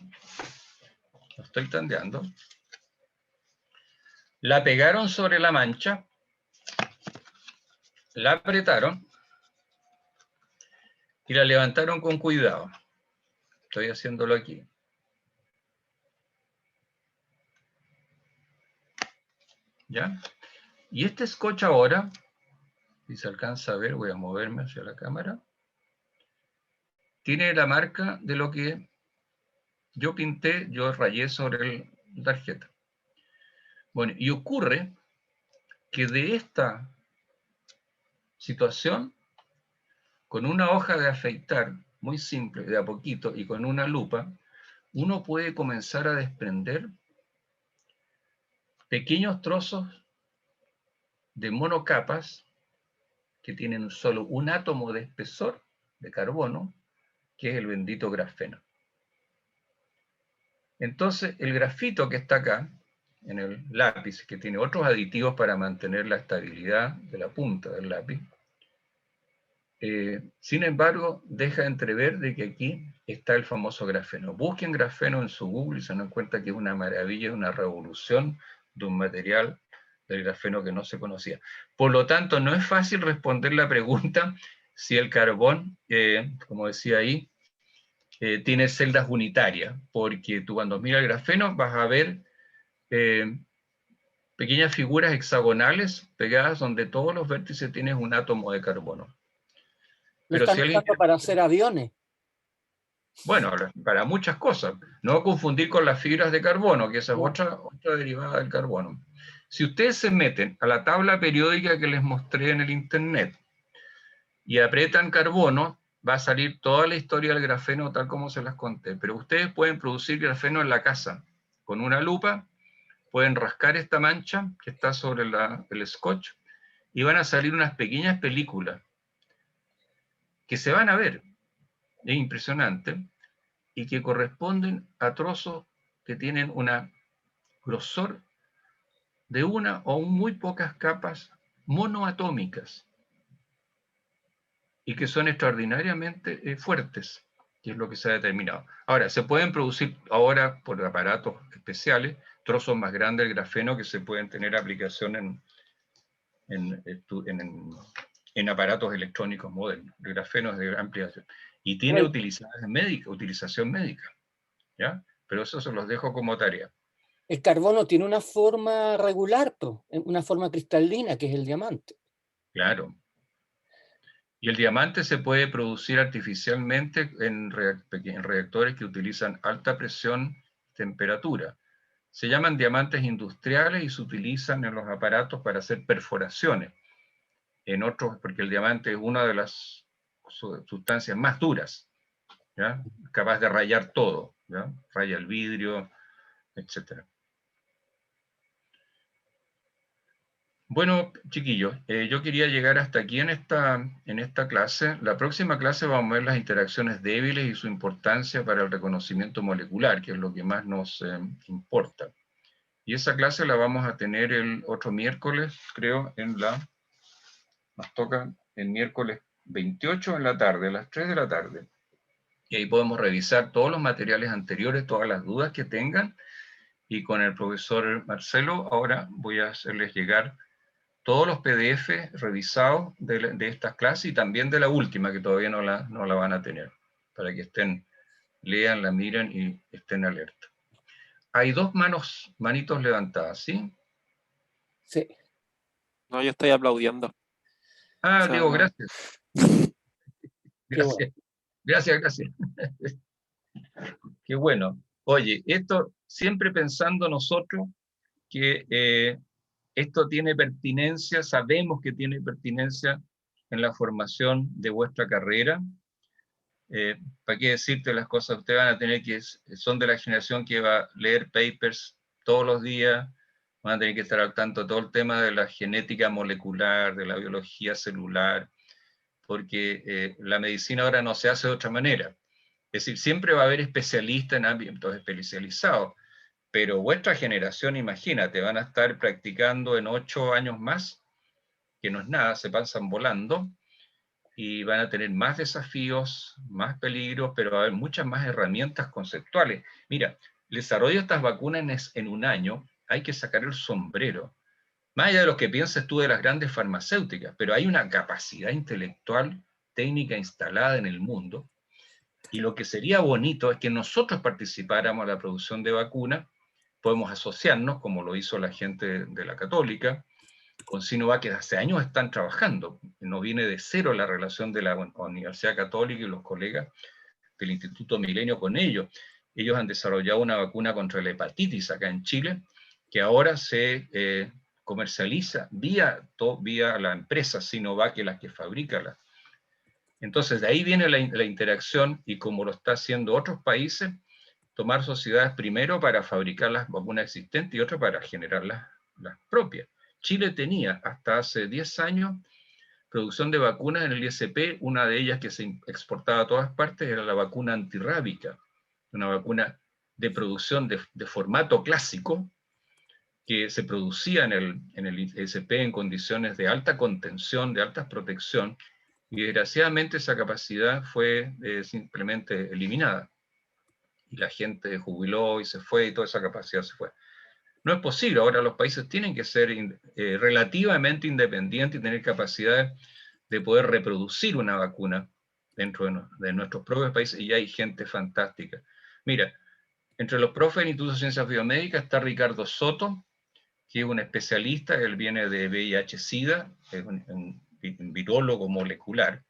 la pegaron sobre la mancha, la apretaron y la levantaron con cuidado. Estoy haciéndolo aquí. ¿Ya? Y este scotch ahora, si se alcanza a ver, voy a moverme hacia la cámara, tiene la marca de lo que yo pinté, yo rayé sobre la tarjeta. Bueno, y ocurre que de esta situación, con una hoja de afeitar muy simple, de a poquito, y con una lupa, uno puede comenzar a desprender pequeños trozos de monocapas que tienen solo un átomo de espesor de carbono, que es el bendito grafeno. Entonces, el grafito que está acá, en el lápiz, que tiene otros aditivos para mantener la estabilidad de la punta del lápiz, sin embargo, deja entrever de que aquí está el famoso grafeno. Busquen grafeno en su Google y se dan cuenta que es una maravilla, una revolución de un material del grafeno que no se conocía. Por lo tanto, no es fácil responder la pregunta si el carbón, como decía ahí, tiene celdas unitarias, porque tú cuando miras el grafeno vas a ver pequeñas figuras hexagonales pegadas donde todos los vértices tienen un átomo de carbono. Lo Pero están si alguien... usando para hacer aviones. Bueno, para muchas cosas. No confundir con las fibras de carbono, que esa es No. otra derivada del carbono. Si ustedes se meten a la tabla periódica que les mostré en el internet y apretan carbono, va a salir toda la historia del grafeno tal como se las conté. Pero ustedes pueden producir grafeno en la casa. Con una lupa pueden rascar esta mancha que está sobre el scotch y van a salir unas pequeñas películas que se van a ver. Es impresionante, y que corresponden a trozos que tienen una grosor de una o muy pocas capas monoatómicas y que son extraordinariamente fuertes, que es lo que se ha determinado. Ahora, se pueden producir ahora por aparatos especiales trozos más grandes del grafeno que se pueden tener aplicación en aparatos electrónicos modernos. El grafeno es de amplia y tiene utilización médica. ¿Ya? Pero eso se los dejo como tarea. El carbono tiene una forma regular, una forma cristalina, que es el diamante. Claro. Y el diamante se puede producir artificialmente en reactores que utilizan alta presión y temperatura. Se llaman diamantes industriales y se utilizan en los aparatos para hacer perforaciones. En otros, porque el diamante es una de las sustancias más duras, ¿ya? Capaz de rayar todo, ¿ya? Raya el vidrio, etc. Bueno, chiquillos, yo quería llegar hasta aquí en esta clase. La próxima clase vamos a ver las interacciones débiles y su importancia para el reconocimiento molecular, que es lo que más nos importa. Y esa clase la vamos a tener el otro miércoles, creo, nos toca el miércoles 28 en la tarde, a las 3 de la tarde. Y ahí podemos revisar todos los materiales anteriores, todas las dudas que tengan. Y con el profesor Marcelo, ahora voy a hacerles llegar todos los PDF revisados de estas clases y también de la última, que todavía no la van a tener, para que lean, la miren y estén alerta. Hay dos manitos levantadas, ¿sí? Sí. No, yo estoy aplaudiendo. Ah, O sea, Diego, no. gracias. Qué bueno. Gracias. Qué bueno. Oye, esto siempre pensando nosotros que esto tiene pertinencia, sabemos que tiene pertinencia en la formación de vuestra carrera. ¿Para qué decirte las cosas? Ustedes van a tener que, son de la generación que va a leer papers todos los días, van a tener que estar al tanto de todo el tema de la genética molecular, de la biología celular, porque la medicina ahora no se hace de otra manera. Es decir, siempre va a haber especialistas en ámbitos especializados, pero vuestra generación, imagínate, van a estar practicando en 8 años más, que no es nada, se pasan volando, y van a tener más desafíos, más peligros, pero va a haber muchas más herramientas conceptuales. Mira, el desarrollo de estas vacunas en un año, hay que sacar el sombrero. Más allá de lo que piensas tú de las grandes farmacéuticas, pero hay una capacidad intelectual, técnica instalada en el mundo, y lo que sería bonito es que nosotros participáramos en la producción de vacunas, podemos asociarnos, como lo hizo la gente de la Católica, con Sinovac, que hace años están trabajando, no viene de cero la relación de la Universidad Católica y los colegas del Instituto Milenio con ellos. Ellos han desarrollado una vacuna contra la hepatitis acá en Chile, que ahora se comercializa vía la empresa Sinovac, que es la que fabrica la. Entonces, de ahí viene la interacción, y como lo está haciendo otros países, tomar sociedades primero para fabricar las vacunas existentes y otras para generar las propias. Chile tenía hasta hace 10 años producción de vacunas en el ISP, una de ellas que se exportaba a todas partes era la vacuna antirrábica, una vacuna de producción de formato clásico que se producía en el ISP en condiciones de alta contención, de alta protección, y desgraciadamente esa capacidad fue simplemente eliminada. Y la gente jubiló y se fue, y toda esa capacidad se fue. No es posible, ahora los países tienen que ser relativamente independientes y tener capacidad de poder reproducir una vacuna dentro de nuestros propios países, y hay gente fantástica. Mira, entre los profes del Instituto de Ciencias Biomédicas está Ricardo Soto, que es un especialista, él viene de VIH-Sida, es un virólogo molecular.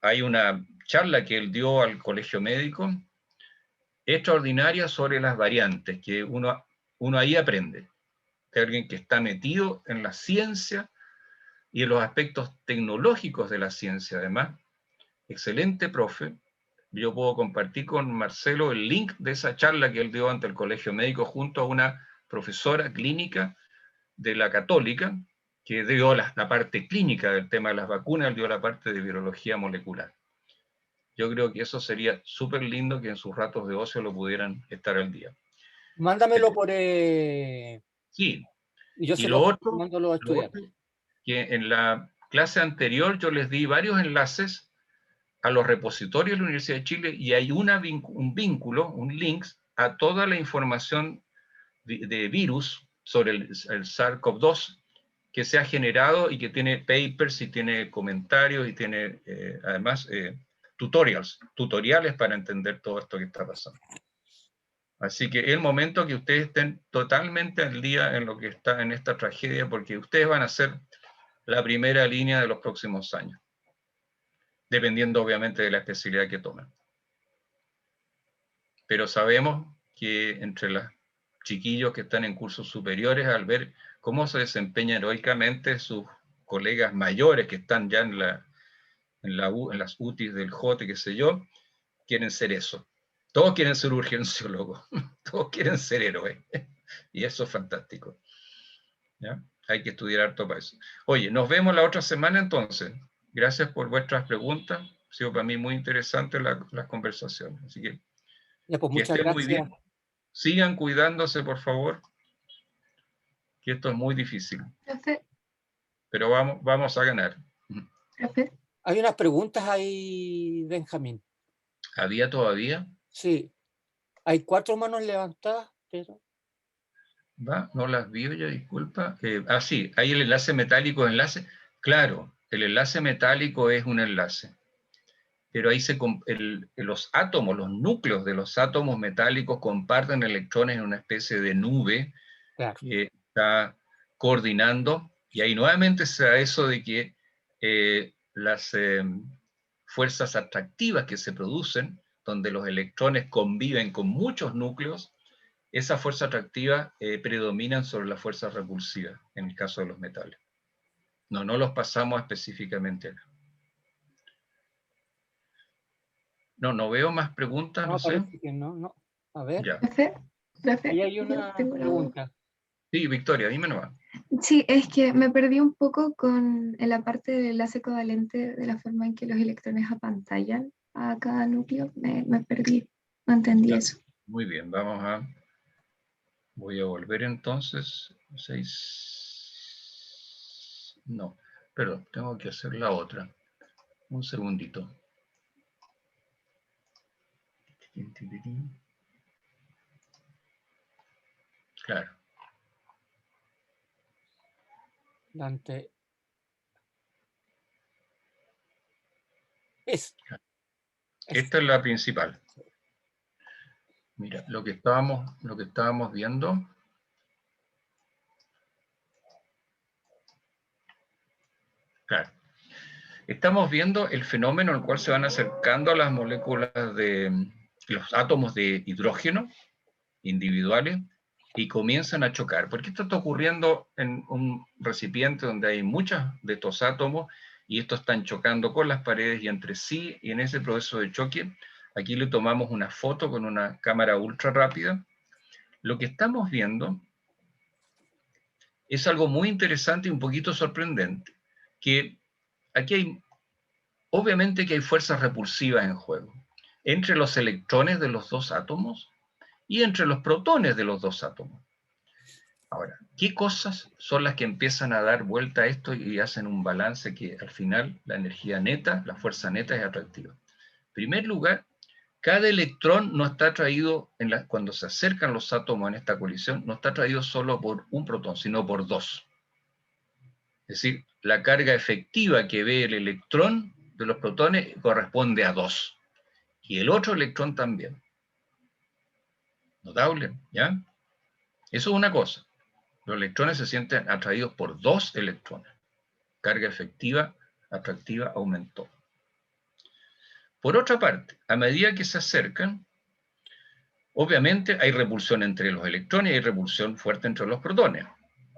Hay una charla que él dio al colegio médico, extraordinaria, sobre las variantes, que uno ahí aprende. De alguien que está metido en la ciencia y en los aspectos tecnológicos de la ciencia, además. Excelente profe. Yo puedo compartir con Marcelo el link de esa charla que él dio ante el colegio médico junto a una profesora clínica de la Católica, que dio la parte clínica del tema de las vacunas, él dio la parte de virología molecular. Yo creo que eso sería súper lindo, que en sus ratos de ocio lo pudieran estar al día. Mándamelo por... Sí. Y yo Y se lo otro, mando a los estudiantes. Que en la clase anterior yo les di varios enlaces a los repositorios de la Universidad de Chile, y hay un vínculo, un link a toda la información de virus sobre el SARS-CoV-2 que se ha generado, y que tiene papers y tiene comentarios y tiene además tutoriales para entender todo esto que está pasando. Así que es el momento que ustedes estén totalmente al día en lo que está en esta tragedia, porque ustedes van a ser la primera línea de los próximos años, dependiendo obviamente de la especialidad que tomen. Pero sabemos que entre los chiquillos que están en cursos superiores, al ver cómo se desempeñan heroicamente sus colegas mayores que están ya en las UTIs del JOTE, qué sé yo, quieren ser eso. Todos quieren ser urgenciólogos, todos quieren ser héroes, y eso es fantástico. ¿Ya? Hay que estudiar harto para eso. Oye, nos vemos la otra semana entonces. Gracias por vuestras preguntas. Ha sido para mí muy interesante las conversaciones. Así que Ya, pues, que muchas estén muy gracias. bien. Sigan cuidándose, por favor, que esto es muy difícil. Profe, Pero vamos a ganar. profe. Hay unas preguntas ahí, Benjamín. ¿Había todavía? Sí. Hay 4 manos levantadas, pero... ¿Va? No las vi ya, disculpa. Sí, hay el enlace metálico, Claro, el enlace metálico es un enlace. Pero ahí los átomos, los núcleos de los átomos metálicos comparten electrones en una especie de nube, claro, que está coordinando, y ahí nuevamente se da eso de que las fuerzas atractivas que se producen, donde los electrones conviven con muchos núcleos, esas fuerzas atractivas predominan sobre las fuerzas repulsivas, en el caso de los metales. No los pasamos específicamente acá. No veo más preguntas, no sé. Parece que no. A ver, Ya. Profe, ahí hay yo una tengo una pregunta. Sí, Victoria, dime nomás. Sí, es que me perdí un poco en la parte del enlace covalente, de la forma en que los electrones apantallan a cada núcleo. Me perdí, no entendí Ya. eso. Muy bien, voy a volver entonces. 6. No, perdón, tengo que hacer la otra. Un segundito. Claro. Dante. Esta es la principal. Mira, lo que estábamos viendo. Claro. Estamos viendo el fenómeno en el cual se van acercando a las moléculas de los átomos de hidrógeno individuales y comienzan a chocar. Porque esto está ocurriendo en un recipiente donde hay muchos de estos átomos y estos están chocando con las paredes y entre sí, y en ese proceso de choque, aquí le tomamos una foto con una cámara ultra rápida. Lo que estamos viendo es algo muy interesante y un poquito sorprendente, que aquí obviamente que hay fuerzas repulsivas en juego, entre los electrones de los dos átomos y entre los protones de los dos átomos. Ahora, ¿qué cosas son las que empiezan a dar vuelta a esto y hacen un balance que al final la energía neta, la fuerza neta es atractiva? En primer lugar, cada electrón no está atraído, cuando se acercan los átomos en esta colisión, no está atraído solo por un protón, sino por dos. Es decir, la carga efectiva que ve el electrón de los protones corresponde a 2. Y el otro electrón también. Notable, ¿ya? Eso es una cosa. Los electrones se sienten atraídos por 2 electrones. Carga efectiva atractiva aumentó. Por otra parte, a medida que se acercan, obviamente hay repulsión entre los electrones y hay repulsión fuerte entre los protones.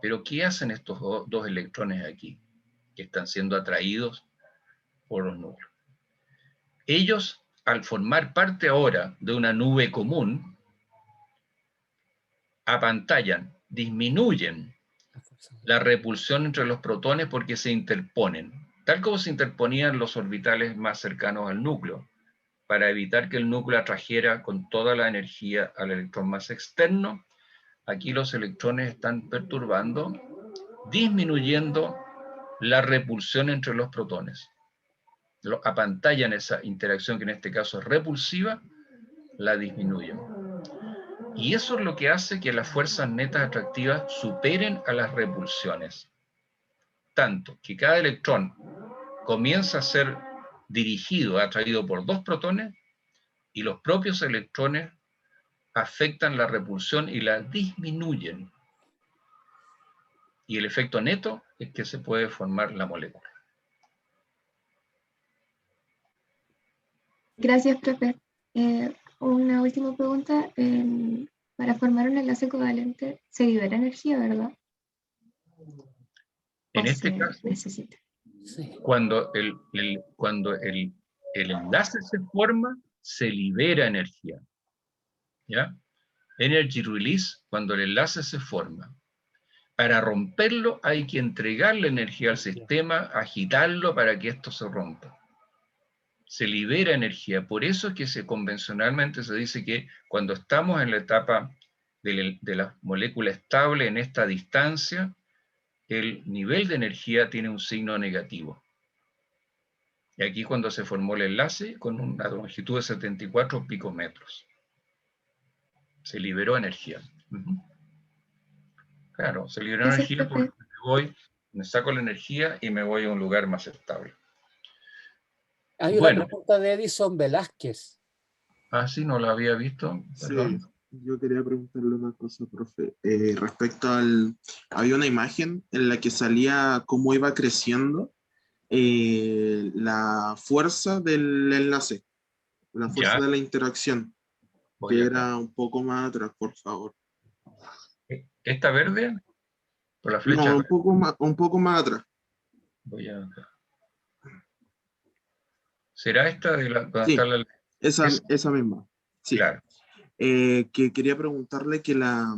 Pero ¿qué hacen estos dos electrones aquí, que están siendo atraídos por los núcleos? Ellos, al formar parte ahora de una nube común, apantallan, disminuyen la repulsión entre los protones porque se interponen, tal como se interponían los orbitales más cercanos al núcleo, para evitar que el núcleo atrajera con toda la energía al electrón más externo. Aquí los electrones están perturbando, disminuyendo la repulsión entre los protones. Apantallan esa interacción que en este caso es repulsiva, la disminuyen. Y eso es lo que hace que las fuerzas netas atractivas superen a las repulsiones. Tanto que cada electrón comienza a ser dirigido, atraído por 2 protones, y los propios electrones afectan la repulsión y la disminuyen. Y el efecto neto es que se puede formar la molécula. Gracias, profe. Una última pregunta. Para formar un enlace covalente se libera energía, ¿verdad? En este caso, necesita. Cuando el enlace se forma, se libera energía. ¿Ya? Energy release, cuando el enlace se forma. Para romperlo hay que entregarle energía al sistema, agitarlo para que esto se rompa. Se libera energía. Por eso es que convencionalmente se dice que cuando estamos en la etapa de la molécula estable en esta distancia, el nivel de energía tiene un signo negativo. Y aquí cuando se formó el enlace con una longitud de 74 picometros. Se liberó energía. Claro, se liberó energía porque me saco la energía y me voy a un lugar más estable. Hay una pregunta de Edison Velázquez. Ah, sí, no la había visto. Perdón. Sí, yo quería preguntarle una cosa, profe. Respecto al... Había una imagen en la que salía cómo iba creciendo la fuerza del enlace, la fuerza Ya. de la interacción, Voy que acá. era un poco más atrás, por favor. ¿Esta verde? Por la No, flecha. un poco más atrás. Voy acá. ¿Será esta de la, donde Sí, está la... esa misma. Sí. Claro. Que quería preguntarle que la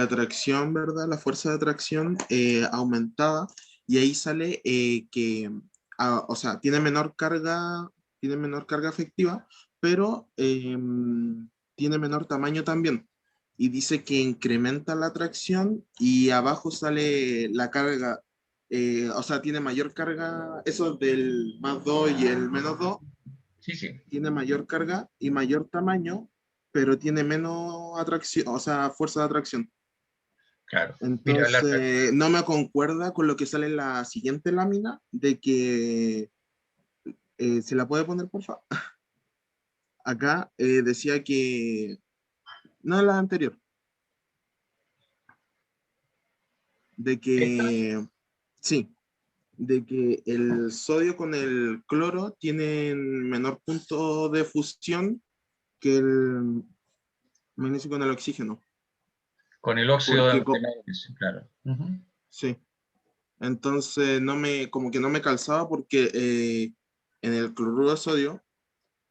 atracción, ¿verdad? La fuerza de atracción aumentaba y ahí sale que, o sea, tiene menor carga efectiva, pero tiene menor tamaño también. Y dice que incrementa la atracción y abajo sale la carga, o sea, tiene mayor carga, eso del +2 y el -2, Sí, sí. tiene mayor carga y mayor tamaño, pero tiene menos atracción, o sea, fuerza de atracción. Claro. Mira, Entonces, no me concuerda con lo que sale en la siguiente lámina, de que, ¿se la puede poner, por favor? Acá decía que, no, la anterior, de que, sí, de que el sodio con el cloro tienen menor punto de fusión que el magnesio con el oxígeno. con el óxido Porque de magnesio, claro. sí. Entonces, como que no me calzaba porque en el cloruro de sodio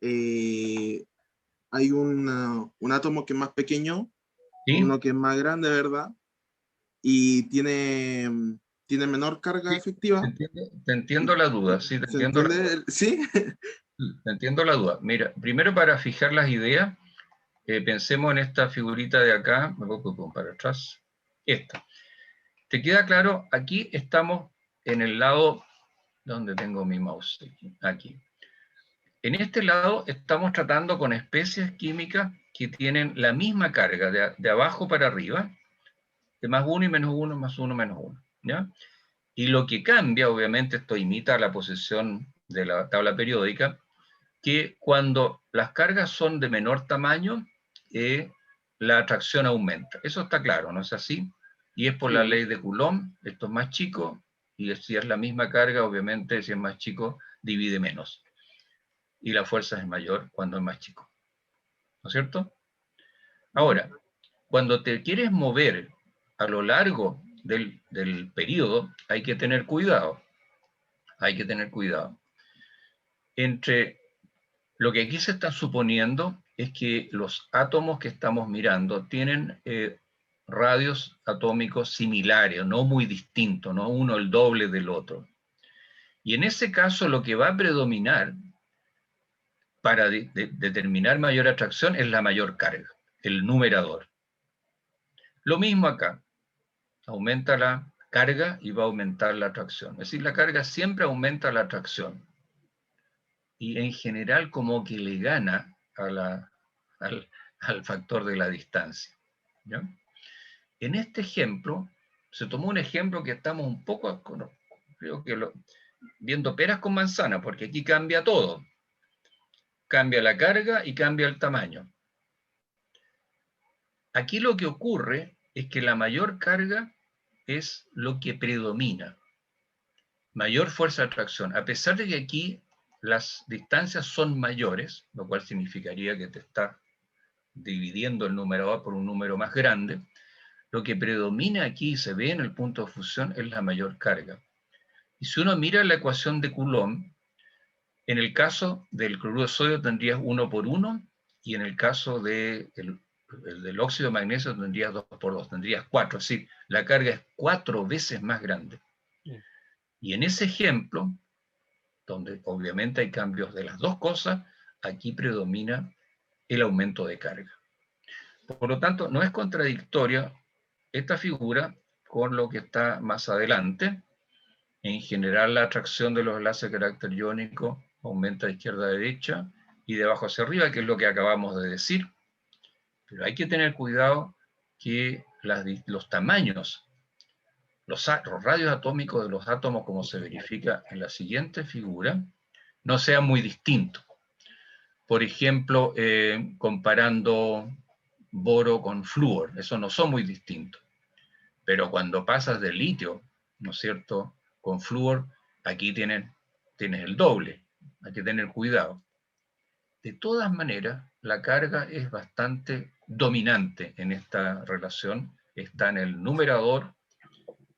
hay un átomo que es más pequeño, ¿Sí? uno que es más grande, ¿verdad? Y tiene menor carga efectiva. Te entiendo la duda, sí, te ¿Se entiendo la duda. entiende? ¿Sí? Te entiendo la duda. Mira, primero para fijar las ideas, pensemos en esta figurita de acá, me voy para atrás, esta. ¿Te queda claro? Aquí estamos en el lado, donde tengo mi mouse, aquí. En este lado estamos tratando con especies químicas que tienen la misma carga de abajo para arriba, de +1 y -1, +1, -1, ¿ya? Y lo que cambia, obviamente, esto imita la posición de la tabla periódica, que cuando las cargas son de menor tamaño, la atracción aumenta. Eso está claro, ¿no es así? Y es por la ley de Coulomb, esto es más chico, y si es la misma carga, obviamente, si es más chico, divide menos. Y la fuerza es mayor cuando es más chico. ¿No es cierto? Ahora, cuando te quieres mover a lo largo del periodo, hay que tener cuidado. Hay que tener cuidado. Entre lo que aquí se está suponiendo es que los átomos que estamos mirando tienen radios atómicos similares, no muy distintos, no uno el doble del otro. Y en ese caso lo que va a predominar para determinar mayor atracción es la mayor carga, el numerador. Lo mismo acá, aumenta la carga y va a aumentar la atracción. Es decir, la carga siempre aumenta la atracción. Y en general como que le gana al factor de la distancia. ¿Ya? En este ejemplo, se tomó un ejemplo que estamos un poco, creo que viendo peras con manzana, porque aquí cambia todo. Cambia la carga y cambia el tamaño. Aquí lo que ocurre es que la mayor carga es lo que predomina. Mayor fuerza de atracción. A pesar de que aquí las distancias son mayores, lo cual significaría que te está dividiendo el numerador por un número más grande, lo que predomina aquí y se ve en el punto de fusión es la mayor carga. Y si uno mira la ecuación de Coulomb, en el caso del cloruro de sodio tendrías 1 por 1, y en el caso del óxido de magnesio tendrías 2 por 2, tendrías 4, es decir, la carga es 4 veces más grande. Y en ese ejemplo, donde obviamente hay cambios de las dos cosas, aquí predomina el aumento de carga. Por lo tanto, no es contradictoria esta figura con lo que está más adelante. En general, la atracción de los enlaces de carácter iónico aumenta de izquierda a derecha y de abajo hacia arriba, que es lo que acabamos de decir. Pero hay que tener cuidado que los tamaños, los radios atómicos de los átomos, como se verifica en la siguiente figura, no sean muy distintos. Por ejemplo, comparando boro con flúor, esos no son muy distintos. Pero cuando pasas de litio, ¿no es cierto?, con flúor, Aquí tienes el doble, hay que tener cuidado. De todas maneras, la carga es bastante dominante en esta relación, está en el numerador,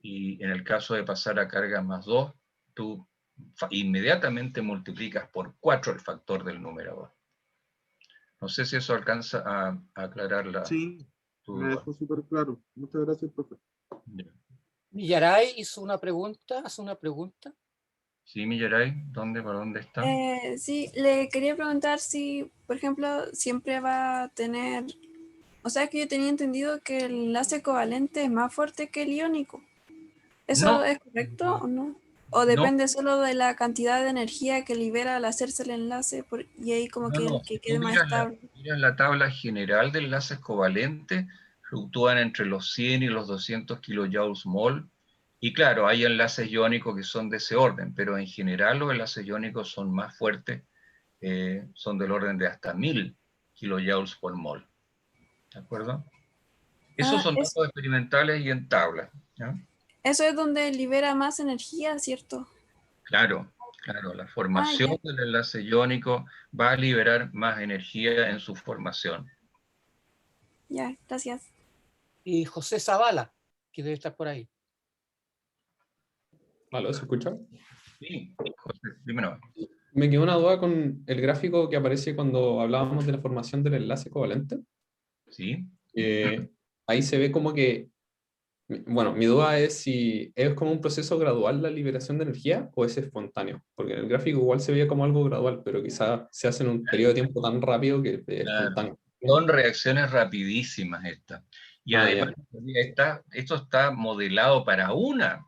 y en el caso de pasar a carga más 2, tú inmediatamente multiplicas por 4 el factor del numerador. No sé si eso alcanza a aclarar Sí, tu me duda. dejó súper claro. Muchas gracias, profe. Millaray hizo una pregunta, hace una pregunta. Sí, Millaray, ¿por dónde está? Sí, le quería preguntar si, por ejemplo, siempre va a tener, o sea, que yo tenía entendido que el enlace covalente es más fuerte que el iónico. ¿Eso No, es correcto o no? ¿O no, depende solo de la cantidad de energía que libera al hacerse el enlace y ahí como que no. el que Si tú quede más estable? miras la tabla general de enlaces covalentes, fluctúan entre los 100 y los 200 kilojoules mol. Y claro, hay enlaces iónicos que son de ese orden, pero en general los enlaces iónicos son más fuertes, son del orden de hasta 1000 kilojoules por mol. ¿De acuerdo? Esos son datos experimentales y en tabla, ¿ya? Eso es donde libera más energía, ¿cierto? Claro, la formación del enlace iónico va a liberar más energía en su formación. Ya, gracias. Y José Zavala, que debe estar por ahí. ¿Aló, se escucha? Sí, José, dímelo. Me quedó una duda con el gráfico que aparece cuando hablábamos de la formación del enlace covalente. Sí. Ahí se ve como que, bueno, mi duda es si es como un proceso gradual la liberación de energía o es espontáneo, porque en el gráfico igual se veía como algo gradual, pero quizá se hace en un periodo de tiempo tan rápido que es espontáneo. Son reacciones rapidísimas estas. Y además, esto está modelado para una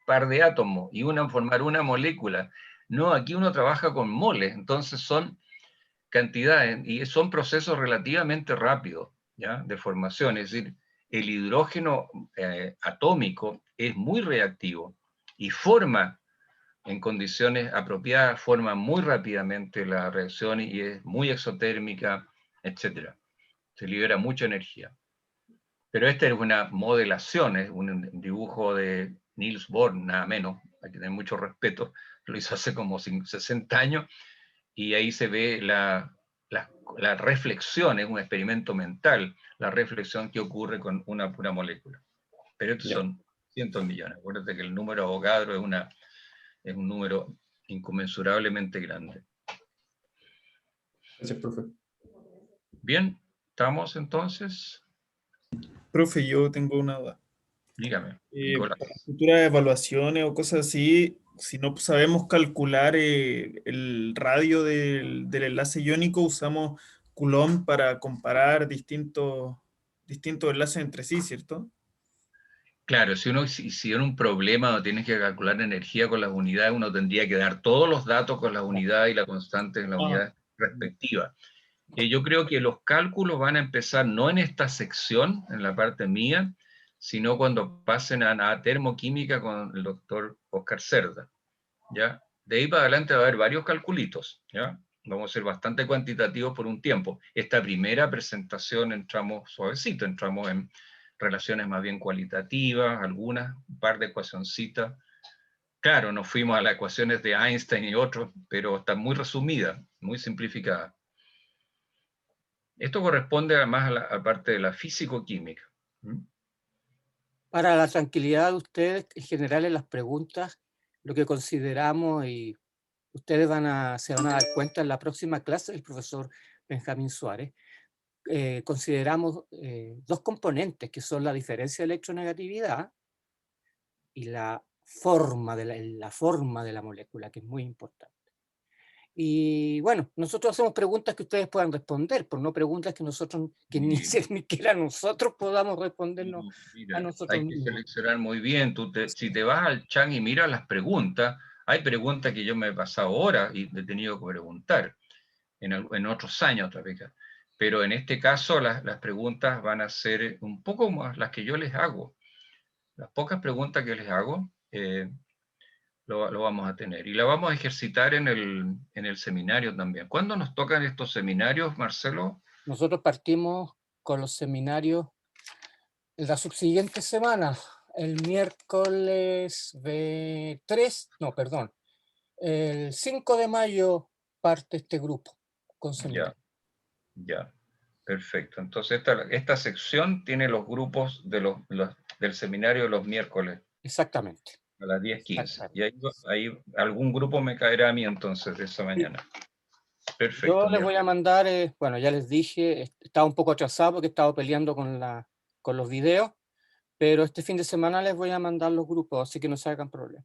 par de átomos y formar una molécula. No, aquí uno trabaja con moles, entonces son cantidades y son procesos relativamente rápidos, ¿ya? De formación. Es decir, el hidrógeno atómico es muy reactivo y forma en condiciones apropiadas, forma muy rápidamente la reacción y es muy exotérmica, etc. Se libera mucha energía. Pero esta es una modelación, es un dibujo de Niels Bohr, nada menos, hay que tener mucho respeto, lo hizo hace como 60 años, y ahí se ve la reflexión, es un experimento mental, la reflexión que ocurre con una pura molécula. Pero estos son cientos de millones. Acuérdate que el número Avogadro es un número inconmensurablemente grande. Gracias, profe. Bien, ¿estamos entonces? Profe, yo tengo una duda. Dígame, Para futuras evaluaciones o cosas así, si no sabemos calcular el radio del enlace iónico, usamos Coulomb para comparar distintos enlaces entre sí, ¿cierto? Claro, si en un problema o tienes que calcular energía con las unidades, uno tendría que dar todos los datos con las unidades y la constante en la unidad respectiva. Yo creo que los cálculos van a empezar no en esta sección, en la parte mía, sino cuando pasen a termoquímica con el doctor Oscar Cerda, ¿ya? De ahí para adelante va a haber varios calculitos, ¿ya? Vamos a ser bastante cuantitativos por un tiempo. Esta primera presentación entramos suavecito, entramos en relaciones más bien cualitativas, algunas, un par de ecuacioncitas. Claro, nos fuimos a las ecuaciones de Einstein y otros, pero está muy resumida, muy simplificada. Esto corresponde además a la parte de la físico-química. Para la tranquilidad de ustedes, en general en las preguntas, lo que consideramos, y ustedes se van a dar cuenta en la próxima clase del profesor Benjamín Suárez, consideramos dos componentes, que son la diferencia de electronegatividad y la forma de la molécula, que es muy importante. Y bueno, nosotros hacemos preguntas que ustedes puedan responder, por no preguntas que nosotros, que ni siquiera nosotros podamos respondernos a nosotros Hay que mismos. seleccionar muy bien. Si te vas al chat y miras las preguntas, hay preguntas que yo me he pasado horas y he tenido que preguntar en otros años otra vez. Pero en este caso las preguntas van a ser un poco más las que yo les hago. Las pocas preguntas que les hago, lo vamos a tener. Y la vamos a ejercitar en el seminario también. ¿Cuándo nos tocan estos seminarios, Marcelo? Nosotros partimos con los seminarios en la subsiguiente semana. el miércoles 3, no, perdón, el 5 de mayo parte este grupo con seminario. Ya, perfecto. Entonces esta sección tiene los grupos de del seminario de los miércoles. Exactamente. A las 10:15. Y ahí algún grupo me caerá a mí entonces de esa mañana. Perfecto. Yo les voy a mandar, bueno, ya les dije, estaba un poco atrasado porque estaba peleando con los videos, pero este fin de semana les voy a mandar los grupos, así que no se hagan problema.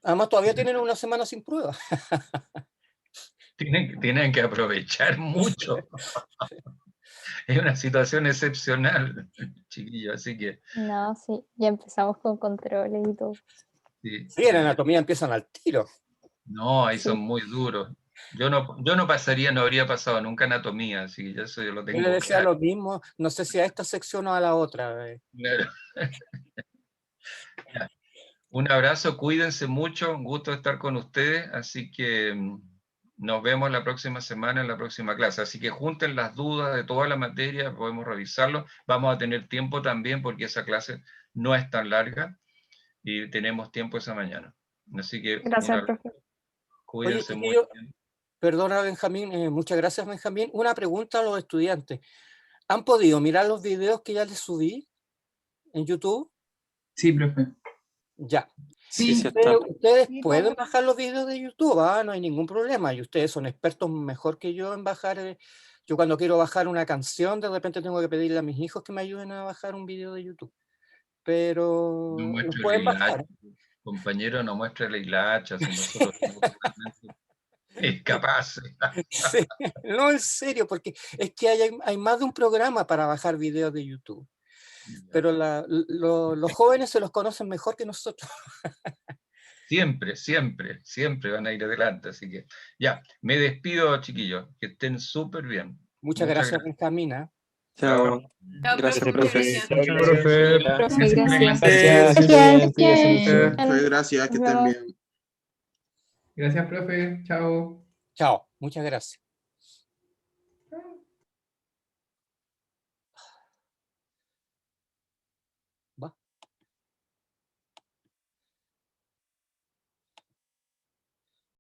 Además, todavía tienen una semana sin prueba. Tienen que aprovechar mucho. Es una situación excepcional, chiquillos, así que... No, sí, ya empezamos con controles y todo. Sí, en anatomía empiezan al tiro. No, ahí son muy duros. Yo no habría pasado nunca anatomía, así que eso yo lo tengo Yo les decía claro. lo mismo, no sé si a esta sección o a la otra. Claro. Un abrazo, cuídense mucho, un gusto estar con ustedes, así que nos vemos la próxima semana en la próxima clase. Así que junten las dudas de toda la materia, podemos revisarlo. Vamos a tener tiempo también porque esa clase no es tan larga y tenemos tiempo esa mañana. Así que Gracias, profe. Cuídense Oye, muy yo, bien. perdona, Benjamín, muchas gracias, Benjamín. Una pregunta a los estudiantes. ¿Han podido mirar los videos que ya les subí en YouTube? Sí, profe. Ya. Sí, sí Ustedes Sí, pueden profe. bajar los videos de YouTube, no hay ningún problema. Y ustedes son expertos mejor que yo en bajar. Yo cuando quiero bajar una canción, de repente tengo que pedirle a mis hijos que me ayuden a bajar un video de YouTube. Pero No los muestre pueden la bajar. hilacha, compañero, no muestre la hilacha, si nosotros somos totalmente incapaces. Sí, no, en serio, porque es que hay más de un programa para bajar videos de YouTube. Pero los jóvenes se los conocen mejor que nosotros. Siempre, siempre, siempre van a ir adelante. Así que ya, me despido, chiquillos. Que estén súper bien. Muchas gracias, Benjamín. Chao. Chao, Gracias, profe, profe. gracias. Muchas gracias. Profe, gracias. Gracias. Gracias. Muchas gracias, que Nos estén vemos. bien. Gracias, profe. Chao. Chao, muchas gracias.